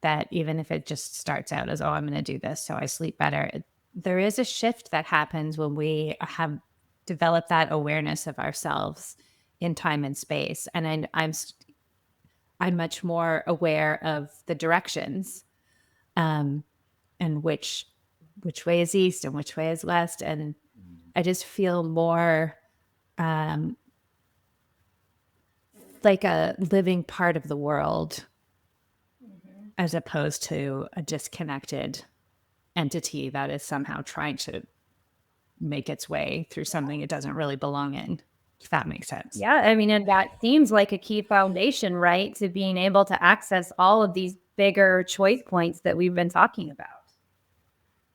[SPEAKER 1] That even if it just starts out as, oh, I'm going to do this so I sleep better, there is a shift that happens when we have developed that awareness of ourselves in time and space. And I'm much more aware of the directions, and which way is east and which way is west, and I just feel more like a living part of the world, as opposed to a disconnected entity that is somehow trying to make its way through something it doesn't really belong in, if that makes sense.
[SPEAKER 3] Yeah, I mean, and that seems like a key foundation, right, to being able to access all of these bigger choice points that we've been talking about.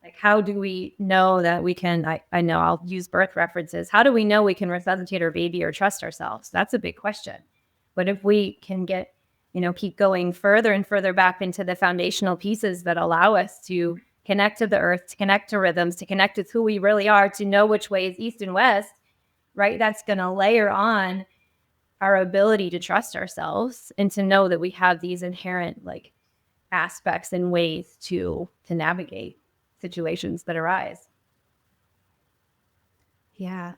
[SPEAKER 3] Like, how do we know that we can, I know I'll use birth references. How do we know we can resuscitate our baby or trust ourselves? That's a big question. But if we can get, keep going further and further back into the foundational pieces that allow us to connect to the earth, to connect to rhythms, to connect with who we really are, to know which way is east and west, right? That's going to layer on our ability to trust ourselves and to know that we have these inherent like aspects and ways to navigate situations that arise.
[SPEAKER 1] Yeah.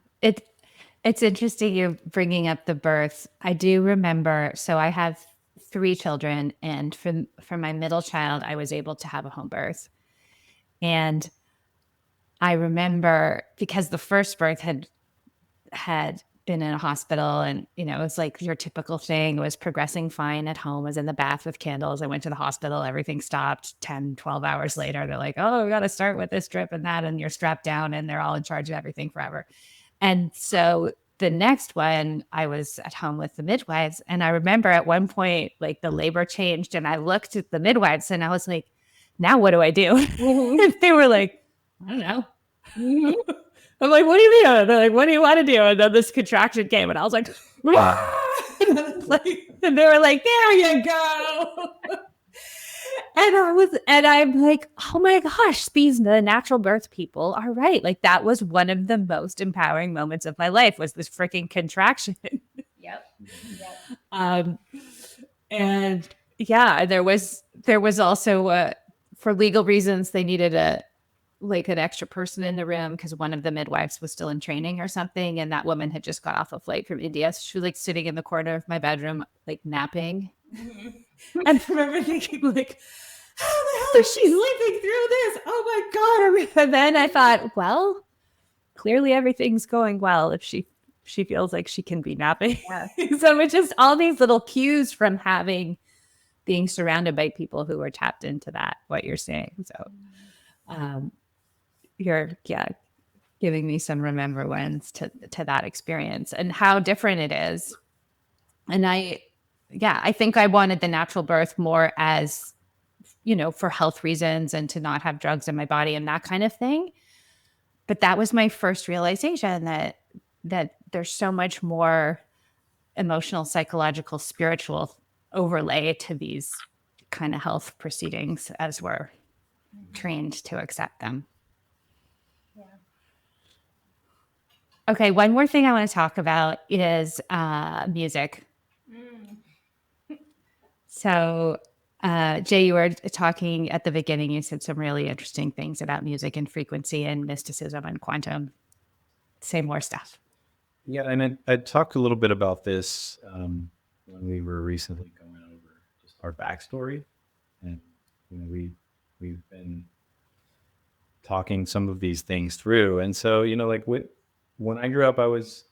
[SPEAKER 1] It's interesting you bringing up the birth. I do remember, so I have 3 children, and for my middle child, I was able to have a home birth. And I remember, because the first birth had been in a hospital, and it was like your typical thing. It was progressing fine at home. I was in the bath with candles. I went to the hospital. Everything stopped. 10, 12 hours later, they're like, oh, we got to start with this drip and that, and you're strapped down, and they're all in charge of everything forever. And so the next one, I was at home with the midwives, and I remember at one point, like, the labor changed, and I looked at the midwives and I was like, now what do I do? And they were like, I don't know. I'm like, what do you mean? And they're like, what do you want to do? And then this contraction came, and I was like, and they were like, there you go. And I'm like, oh my gosh, the natural birth people are right. Like, that was one of the most empowering moments of my life, was this freaking contraction.
[SPEAKER 3] Yep.
[SPEAKER 1] And yeah, there was also for legal reasons, they needed an extra person in the room because one of the midwives was still in training or something, and that woman had just got off a flight from India. So she was like sitting in the corner of my bedroom, like napping. And I remember thinking, like, how the hell is she living through this? Oh my God. And then I thought, well, clearly everything's going well if she feels like she can be napping.
[SPEAKER 3] Yeah.
[SPEAKER 1] So it's just all these little cues from being surrounded by people who are tapped into that, what you're saying. So you're giving me some remembrance to that experience and how different it is. And I think I wanted the natural birth more as, for health reasons and to not have drugs in my body and that kind of thing. But that was my first realization that there's so much more emotional, psychological, spiritual overlay to these kind of health proceedings as we're trained to accept them.
[SPEAKER 3] Yeah.
[SPEAKER 1] Okay, one more thing I want to talk about is music. So, Jay, you were talking at the beginning, you said some really interesting things about music and frequency and mysticism and quantum. Say more stuff.
[SPEAKER 2] Yeah, and I talked a little bit about this when we were recently going over just our backstory, and we've been talking some of these things through. And so, when I grew up, I was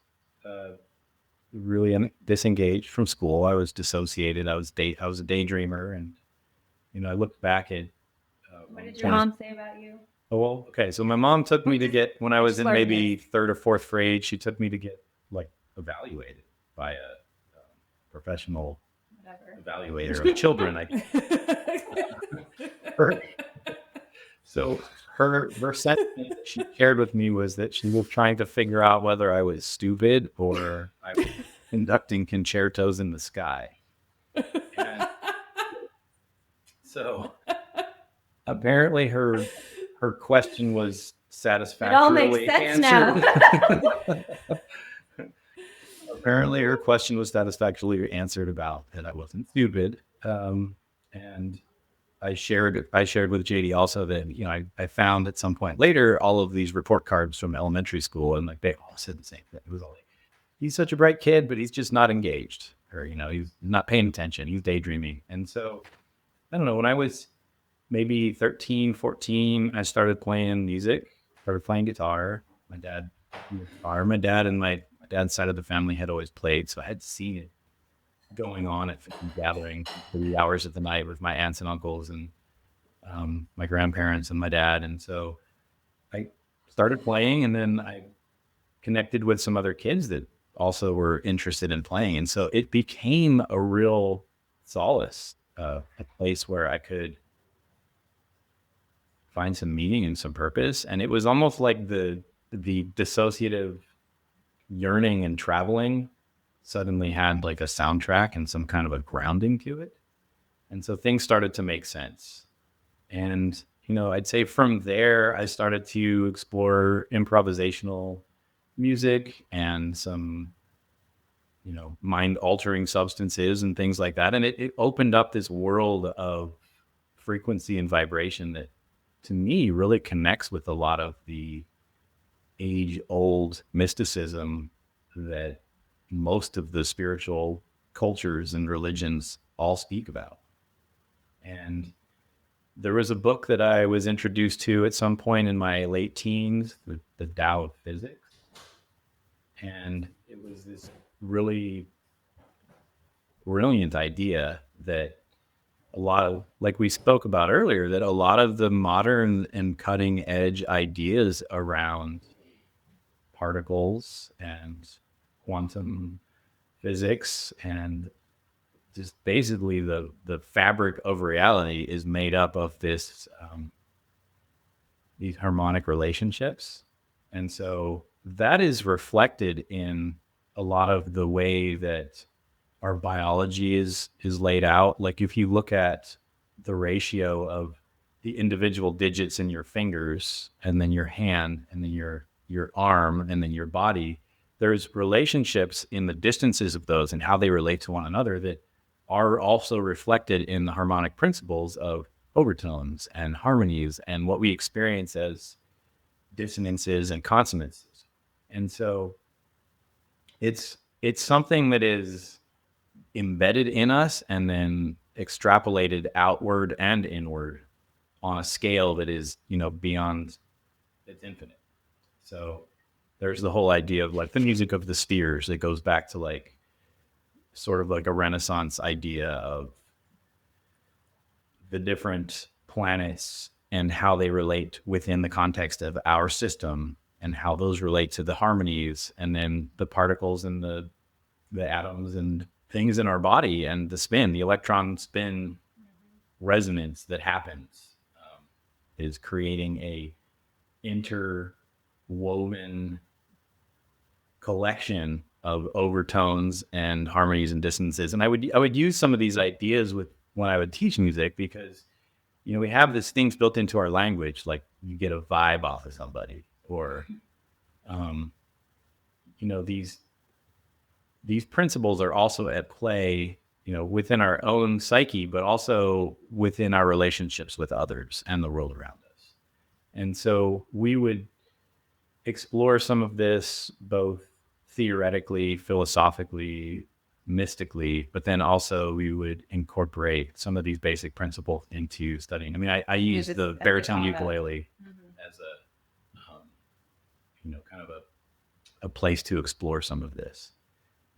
[SPEAKER 2] really disengaged from school. I was dissociated. I was a daydreamer, and I looked back at.
[SPEAKER 3] What did your mom say about you?
[SPEAKER 2] Oh, well, okay. So my mom took me to get, when I was in maybe 3rd or 4th grade, she took me to get evaluated by a professional evaluator of children. her, so her sentiment she shared with me was that she was trying to figure out whether I was stupid or I was conducting concertos in the sky. And so apparently her question was
[SPEAKER 3] It all makes
[SPEAKER 2] satisfactorily
[SPEAKER 3] sense
[SPEAKER 2] answered.
[SPEAKER 3] now.
[SPEAKER 2] Apparently her question was satisfactorily answered about that I wasn't stupid. And I shared with JD also that, I found at some point later all of these report cards from elementary school, and like they all said the same thing. It was all like, he's such a bright kid, but he's just not engaged, or, he's not paying attention. He's daydreaming. And so I don't know, when I was maybe 13, 14, I started playing music, started playing guitar. My dad and my dad's side of the family had always played. So I had seen it going on at family gathering for the hours of the night with my aunts and uncles and my grandparents and my dad. And so I started playing, and then I connected with some other kids that also were interested in playing. And so it became a real solace, a place where I could find some meaning and some purpose. And it was almost like the dissociative yearning and traveling suddenly had like a soundtrack and some kind of a grounding to it. And so things started to make sense. And, I'd say from there, I started to explore improvisational music and some, mind altering substances and things like that. And it opened up this world of frequency and vibration that to me really connects with a lot of the age old mysticism that most of the spiritual cultures and religions all speak about. And there was a book that I was introduced to at some point in my late teens, the Tao of Physics. And it was this really brilliant idea that a lot of, like we spoke about earlier, that a lot of the modern and cutting edge ideas around particles and quantum physics and just basically the fabric of reality is made up of this these harmonic relationships. And so that is reflected in a lot of the way that our biology is laid out. Like if you look at the ratio of the individual digits in your fingers and then your hand and then your arm and then your body, there's relationships in the distances of those and how they relate to one another that are also reflected in the harmonic principles of overtones and harmonies and what we experience as dissonances and consonances. And so it's something that is embedded in us and then extrapolated outward and inward on a scale that is, beyond, it's infinite. So there's the whole idea of like the music of the spheres that goes back to like sort of like a Renaissance idea of the different planets and how they relate within the context of our system and how those relate to the harmonies and then the particles and the atoms and things in our body and the electron spin resonance that happens is creating a interwoven collection of overtones and harmonies and dissonances. And I would use some of these ideas when I would teach music because, we have these things built into our language, like you get a vibe off of somebody or, these principles are also at play, within our own psyche, but also within our relationships with others and the world around us. And so we would explore some of this both theoretically, philosophically, mystically, but then also we would incorporate some of these basic principles into studying. I mean, I use the baritone ukulele as a, kind of a place to explore some of this.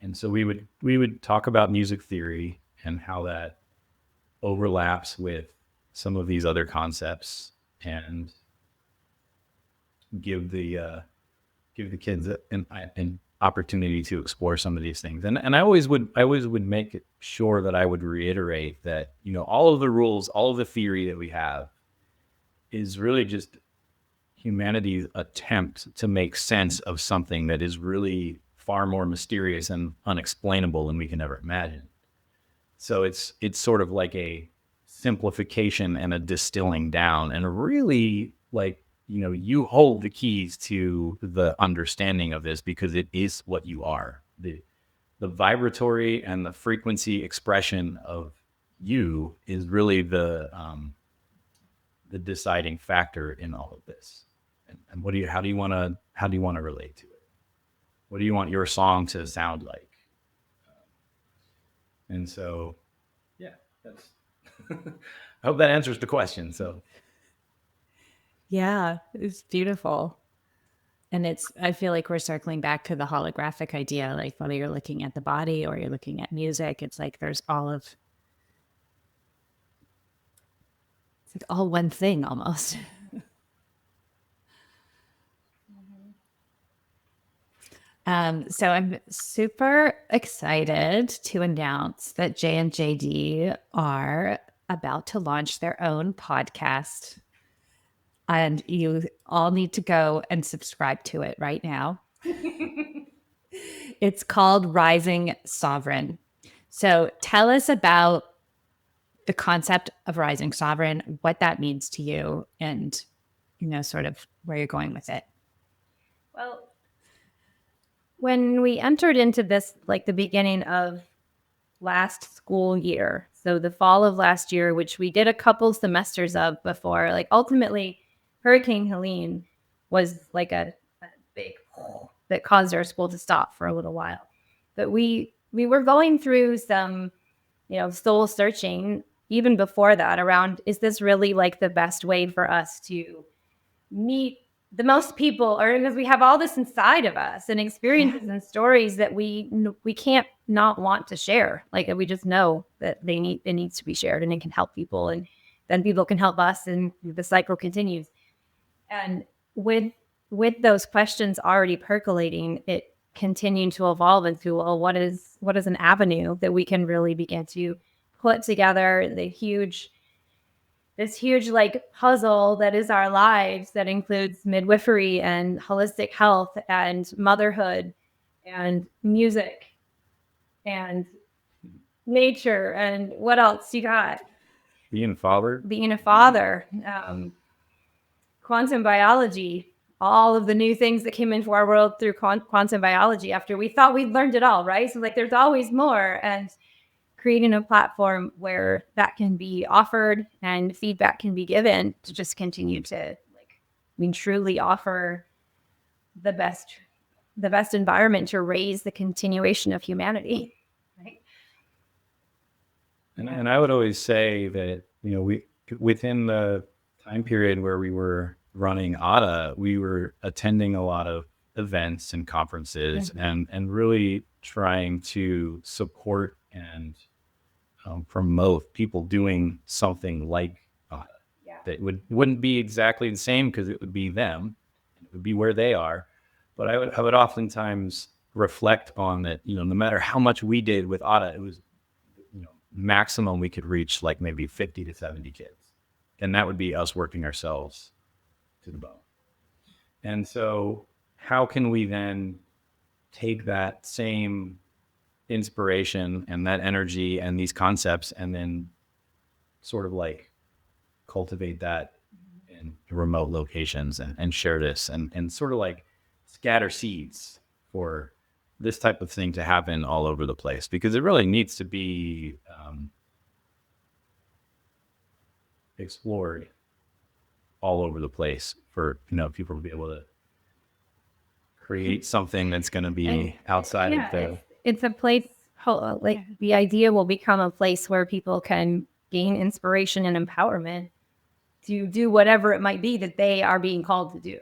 [SPEAKER 2] And so we would talk about music theory and how that overlaps with some of these other concepts and give the kids an opportunity to explore some of these things. And I always would make it sure that I would reiterate that, all of the rules, all of the theory that we have is really just humanity's attempt to make sense of something that is really far more mysterious and unexplainable than we can ever imagine. So it's sort of like a simplification and a distilling down, and really, like, you hold the keys to the understanding of this because it is what you are. The vibratory and the frequency expression of you is really the deciding factor in all of this. And how do you want to relate to it? What do you want your song to sound like? And so, yeah, that's. I hope that answers the question. So,
[SPEAKER 1] Yeah, it's beautiful. And I feel like we're circling back to the holographic idea, like whether you're looking at the body or you're looking at music, it's like it's like all one thing almost. So I'm super excited to announce that Jay and Jaydee are about to launch their own podcast. And you all need to go and subscribe to it right now. It's called Rising Sovereign. So tell us about the concept of Rising Sovereign, what that means to you, and, sort of where you're going with it.
[SPEAKER 3] Well, when we entered into this, like the beginning of last school year, so the fall of last year, which we did a couple semesters of before, like ultimately Hurricane Helene was like a big hole that caused our school to stop for a little while. But we were going through some, soul searching even before that around, is this really like the best way for us to meet the most people, or because we have all this inside of us and experiences and stories that we can't not want to share. Like we just know that it needs to be shared and it can help people, and then people can help us, and the cycle continues. And with those questions already percolating, it continued to evolve into, well, what is an avenue that we can really begin to put together this huge like puzzle that is our lives, that includes midwifery and holistic health and motherhood and music and nature, and what else you got?
[SPEAKER 2] being a father,
[SPEAKER 3] quantum biology, all of the new things that came into our world through quantum biology after we thought we'd learned it all, right? So like there's always more, and creating a platform where that can be offered and feedback can be given to just continue to truly offer the best environment to raise the continuation of humanity. Right.
[SPEAKER 2] and I would always say that, we within the time period where we were running ADA, we were attending a lot of events and conferences, and really trying to support and promote people doing something like ADA.
[SPEAKER 3] Yeah.
[SPEAKER 2] That wouldn't be exactly the same because it would be them, it would be where they are. But I would oftentimes reflect on that, no matter how much we did with ADA, it was, maximum we could reach like maybe 50 to 70 kids. And that would be us working ourselves to the bone. And so how can we then take that same inspiration and that energy and these concepts and then sort of like cultivate that in remote locations and share this and sort of like scatter seeds for this type of thing to happen all over the place, because it really needs to be explored all over the place for people to be able to create something that's going to be outside of the.
[SPEAKER 3] It's a place, the idea will become a place where people can gain inspiration and empowerment to do whatever it might be that they are being called to do.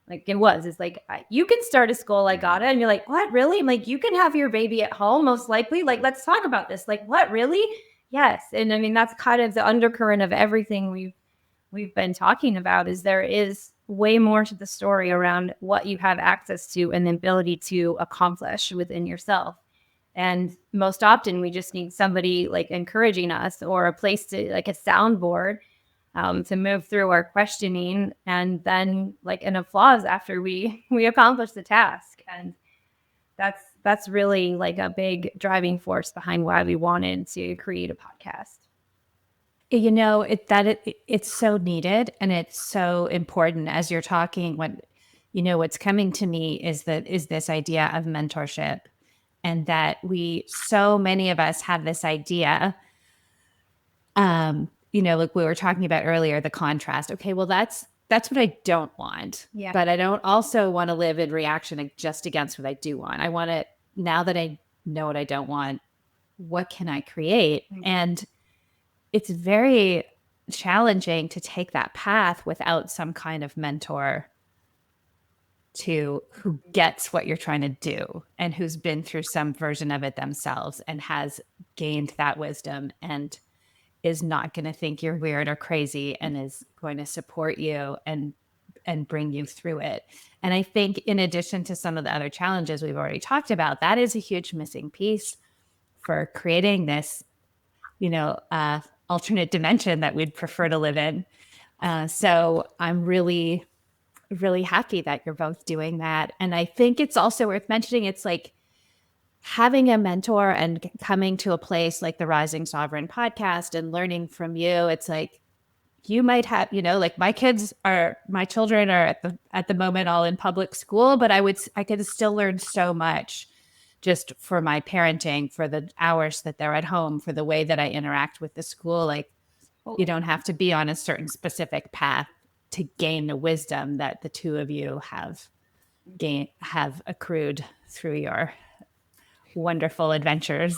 [SPEAKER 3] It's like, you can start a school like ADA, and you're like, what, really? I'm like, you can have your baby at home, most likely. Like, let's talk about this. Like, what, really? Yes. And I mean, that's kind of the undercurrent of everything we've been talking about, is there is way more to the story around what you have access to and the ability to accomplish within yourself. And most often we just need somebody like encouraging us, or a place to, like a soundboard to move through our questioning, and then like an applause after we accomplish the task. And that's really like a big driving force behind why we wanted to create a podcast.
[SPEAKER 1] You know, it's so needed, and it's so important. As you're talking, what's coming to me is this idea of mentorship, and that so many of us have this idea, like we were talking about earlier, the contrast. Okay, well, that's what I don't want.
[SPEAKER 3] Yeah.
[SPEAKER 1] But I don't also want to live in reaction just against what I do want. I want to, now that I know what I don't want, what can I create?
[SPEAKER 3] Mm-hmm.
[SPEAKER 1] And it's very challenging to take that path without some kind of mentor who gets what you're trying to do and who's been through some version of it themselves and has gained that wisdom and is not going to think you're weird or crazy and is going to support you and bring you through it. And I think in addition to some of the other challenges we've already talked about, that is a huge missing piece for creating this, alternate dimension that we'd prefer to live in. So I'm really, really happy that you're both doing that. And I think it's also worth mentioning, it's like having a mentor and coming to a place like the Rising Sovereign podcast and learning from you. It's like, you might have, like my children are at the moment all in public school, but I could still learn so much just for my parenting, for the hours that they're at home, for the way that I interact with the school. Like, you don't have to be on a certain specific path to gain the wisdom that the two of you have accrued through your wonderful adventures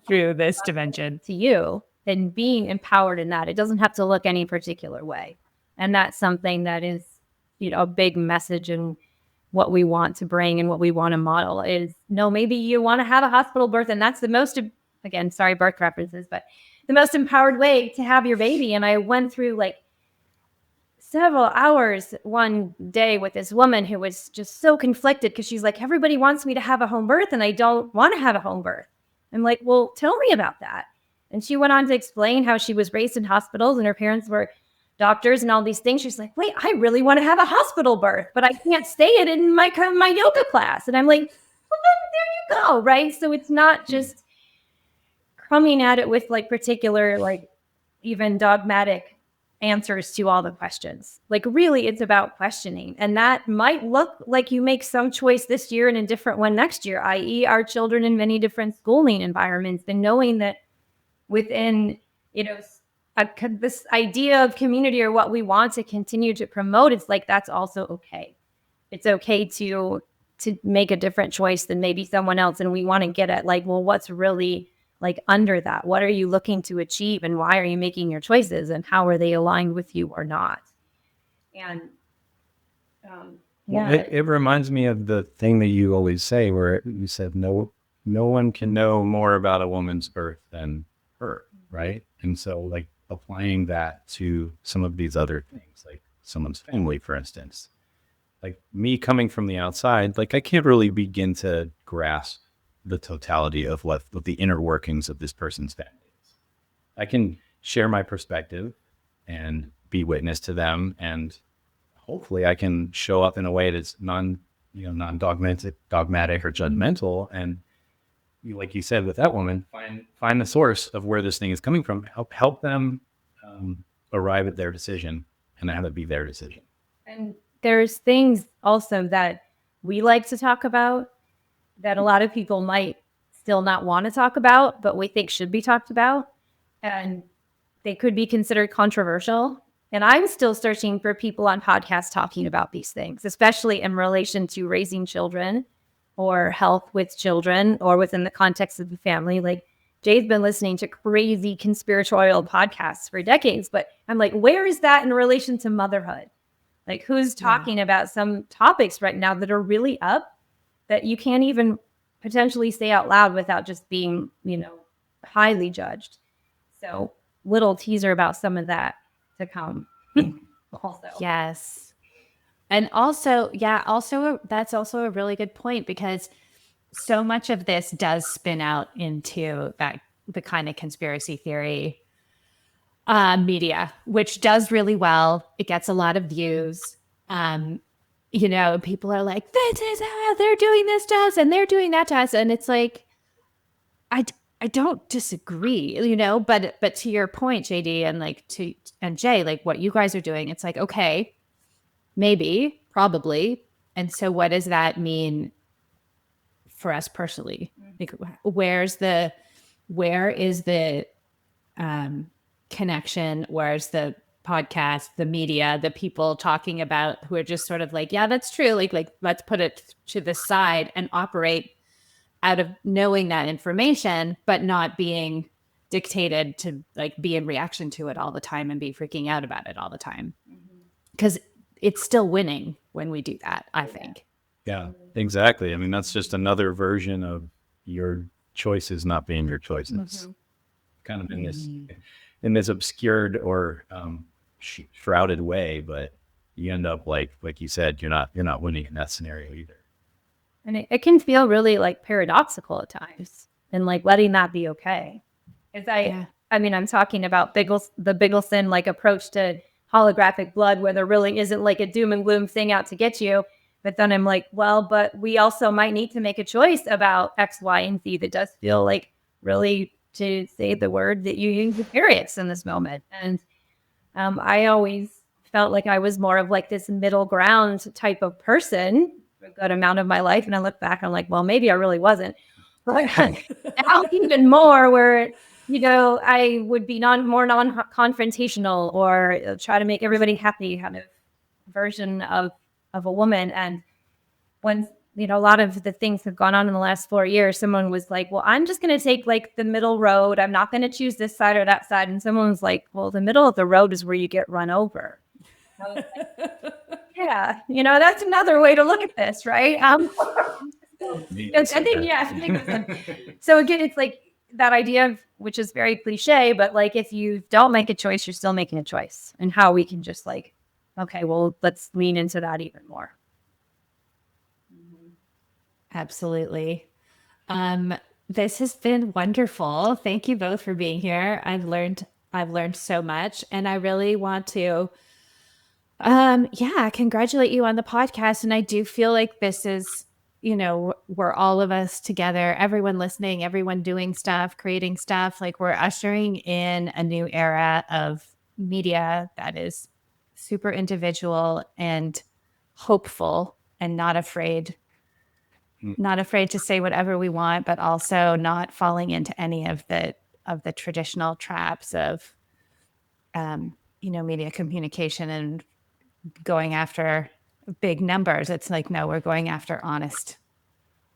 [SPEAKER 1] through this dimension.
[SPEAKER 3] To you, and being empowered in that, it doesn't have to look any particular way. And that's something that is, a big message in what we want to bring and what we want to model is, no, maybe you want to have a hospital birth, and that's the most, again, sorry, birth references, but the most empowered way to have your baby. And I went through like several hours one day with this woman who was just so conflicted because she's like, everybody wants me to have a home birth and I don't want to have a home birth. I'm like, well, tell me about that. And she went on to explain how she was raised in hospitals and her parents were doctors and all these things. She's like, wait, I really want to have a hospital birth, but I can't say it in my yoga class. And I'm like, well, then there you go, right? So it's not just coming at it with like particular, like even dogmatic answers to all the questions. Like really, it's about questioning. And that might look like you make some choice this year and a different one next year, i.e. our children in many different schooling environments, and knowing that within, this idea of community or what we want to continue to promote, it's like, that's also okay. It's okay to make a different choice than maybe someone else. And we want to get at like, well, what's really like under that? What are you looking to achieve, and why are you making your choices, and how are they aligned with you or not? And
[SPEAKER 2] it reminds me of the thing that you always say, where you said, no one can know more about a woman's birth than her, right? And so like applying that to some of these other things, like someone's family, for instance, like me coming from the outside, like I can't really begin to grasp the totality of what the inner workings of this person's family is. I can share my perspective and be witness to them, and hopefully I can show up in a way that's non-dogmatic or judgmental. And like you said with that woman, find the source of where this thing is coming from, help them arrive at their decision, and have it be their decision.
[SPEAKER 3] And there's things also that we like to talk about that a lot of people might still not want to talk about, but we think should be talked about. And they could be considered controversial. And I'm still searching for people on podcasts talking about these things, especially in relation to raising children or health with children or within the context of the family. Like Jay's been listening to crazy conspiratorial podcasts for decades, but I'm like, where is that in relation to motherhood? Like who's talking about some topics right now that are really up that you can't even potentially say out loud without just being, highly judged. So little teaser about some of that to come. Also.
[SPEAKER 1] Yes. And also, that's also a really good point, because so much of this does spin out into the kind of conspiracy theory Media, which does really well. It gets a lot of views. People are like, this is how they're doing this to us and they're doing that to us. And it's like, I don't disagree, but to your point, JD, and Jay, like what you guys are doing, it's like, okay, maybe, probably. And so what does that mean for us personally? Like, where is the connection? Where's the podcast, the media, the people talking about who are just sort of like, yeah, that's true. Like let's put it to the side and operate out of knowing that information, but not being dictated to like be in reaction to it all the time and be freaking out about it all the time. Because it's still winning when we do that, I think.
[SPEAKER 2] Yeah, exactly. I mean, that's just another version of your choices not being your choices. Kind of in this obscured or shrouded way, but you end up like you said, you're not winning in that scenario either.
[SPEAKER 3] And it can feel really like paradoxical at times, and like letting that be okay. I'm talking about the Biggleson like approach to holographic blood, where there really isn't like a doom and gloom thing out to get you. But then I'm like, well, but we also might need to make a choice about X, Y, and Z that does feel like really, to say the word that you use, precarious in this moment. And I always felt like I was more of like this middle ground type of person for a good amount of my life. And I look back, I'm like, well, maybe I really wasn't. But now even more where, I would be more non-confrontational or try to make everybody happy kind of version of a woman. And when, a lot of the things have gone on in the last 4 years, someone was like, well, I'm just going to take like the middle road. I'm not going to choose this side or that side. And someone was like, well, the middle of the road is where you get run over. Yeah, that's another way to look at this, right? So again, it's like that idea of, which is very cliche, but like if you don't make a choice, you're still making a choice, and how we can just like, okay, well, let's lean into that even more.
[SPEAKER 1] Absolutely. This has been wonderful. Thank you both for being here. I've learned so much, and I really want to congratulate you on the podcast. And I do feel like this is, we're all of us together, everyone listening, everyone doing stuff, creating stuff, like we're ushering in a new era of media that is super individual and hopeful and not afraid to say whatever we want, but also not falling into any of the traditional traps of, media communication and going after big numbers. It's like, no, we're going after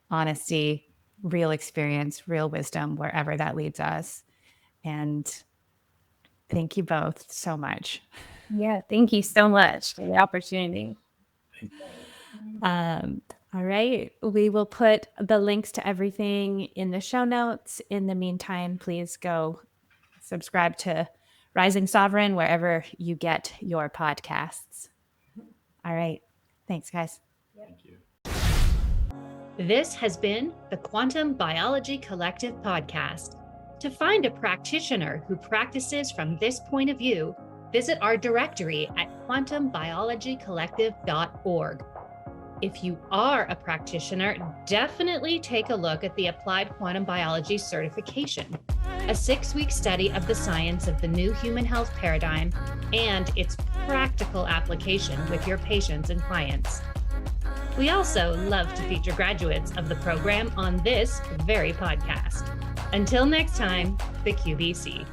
[SPEAKER 1] honesty, real experience, real wisdom, wherever that leads us. And thank you both so much.
[SPEAKER 3] Yeah, thank you so much for the opportunity.
[SPEAKER 1] All right. We will put the links to everything in the show notes. In the meantime, please go subscribe to Rising Sovereign wherever you get your podcasts. All right. Thanks, guys.
[SPEAKER 2] Thank you.
[SPEAKER 1] This has been the Quantum Biology Collective podcast. To find a practitioner who practices from this point of view, visit our directory at quantumbiologycollective.org. If you are a practitioner, definitely take a look at the Applied Quantum Biology Certification, a 6-week study of the science of the new human health paradigm and its practical application with your patients and clients. We also love to feature graduates of the program on this very podcast. Until next time, the QBC.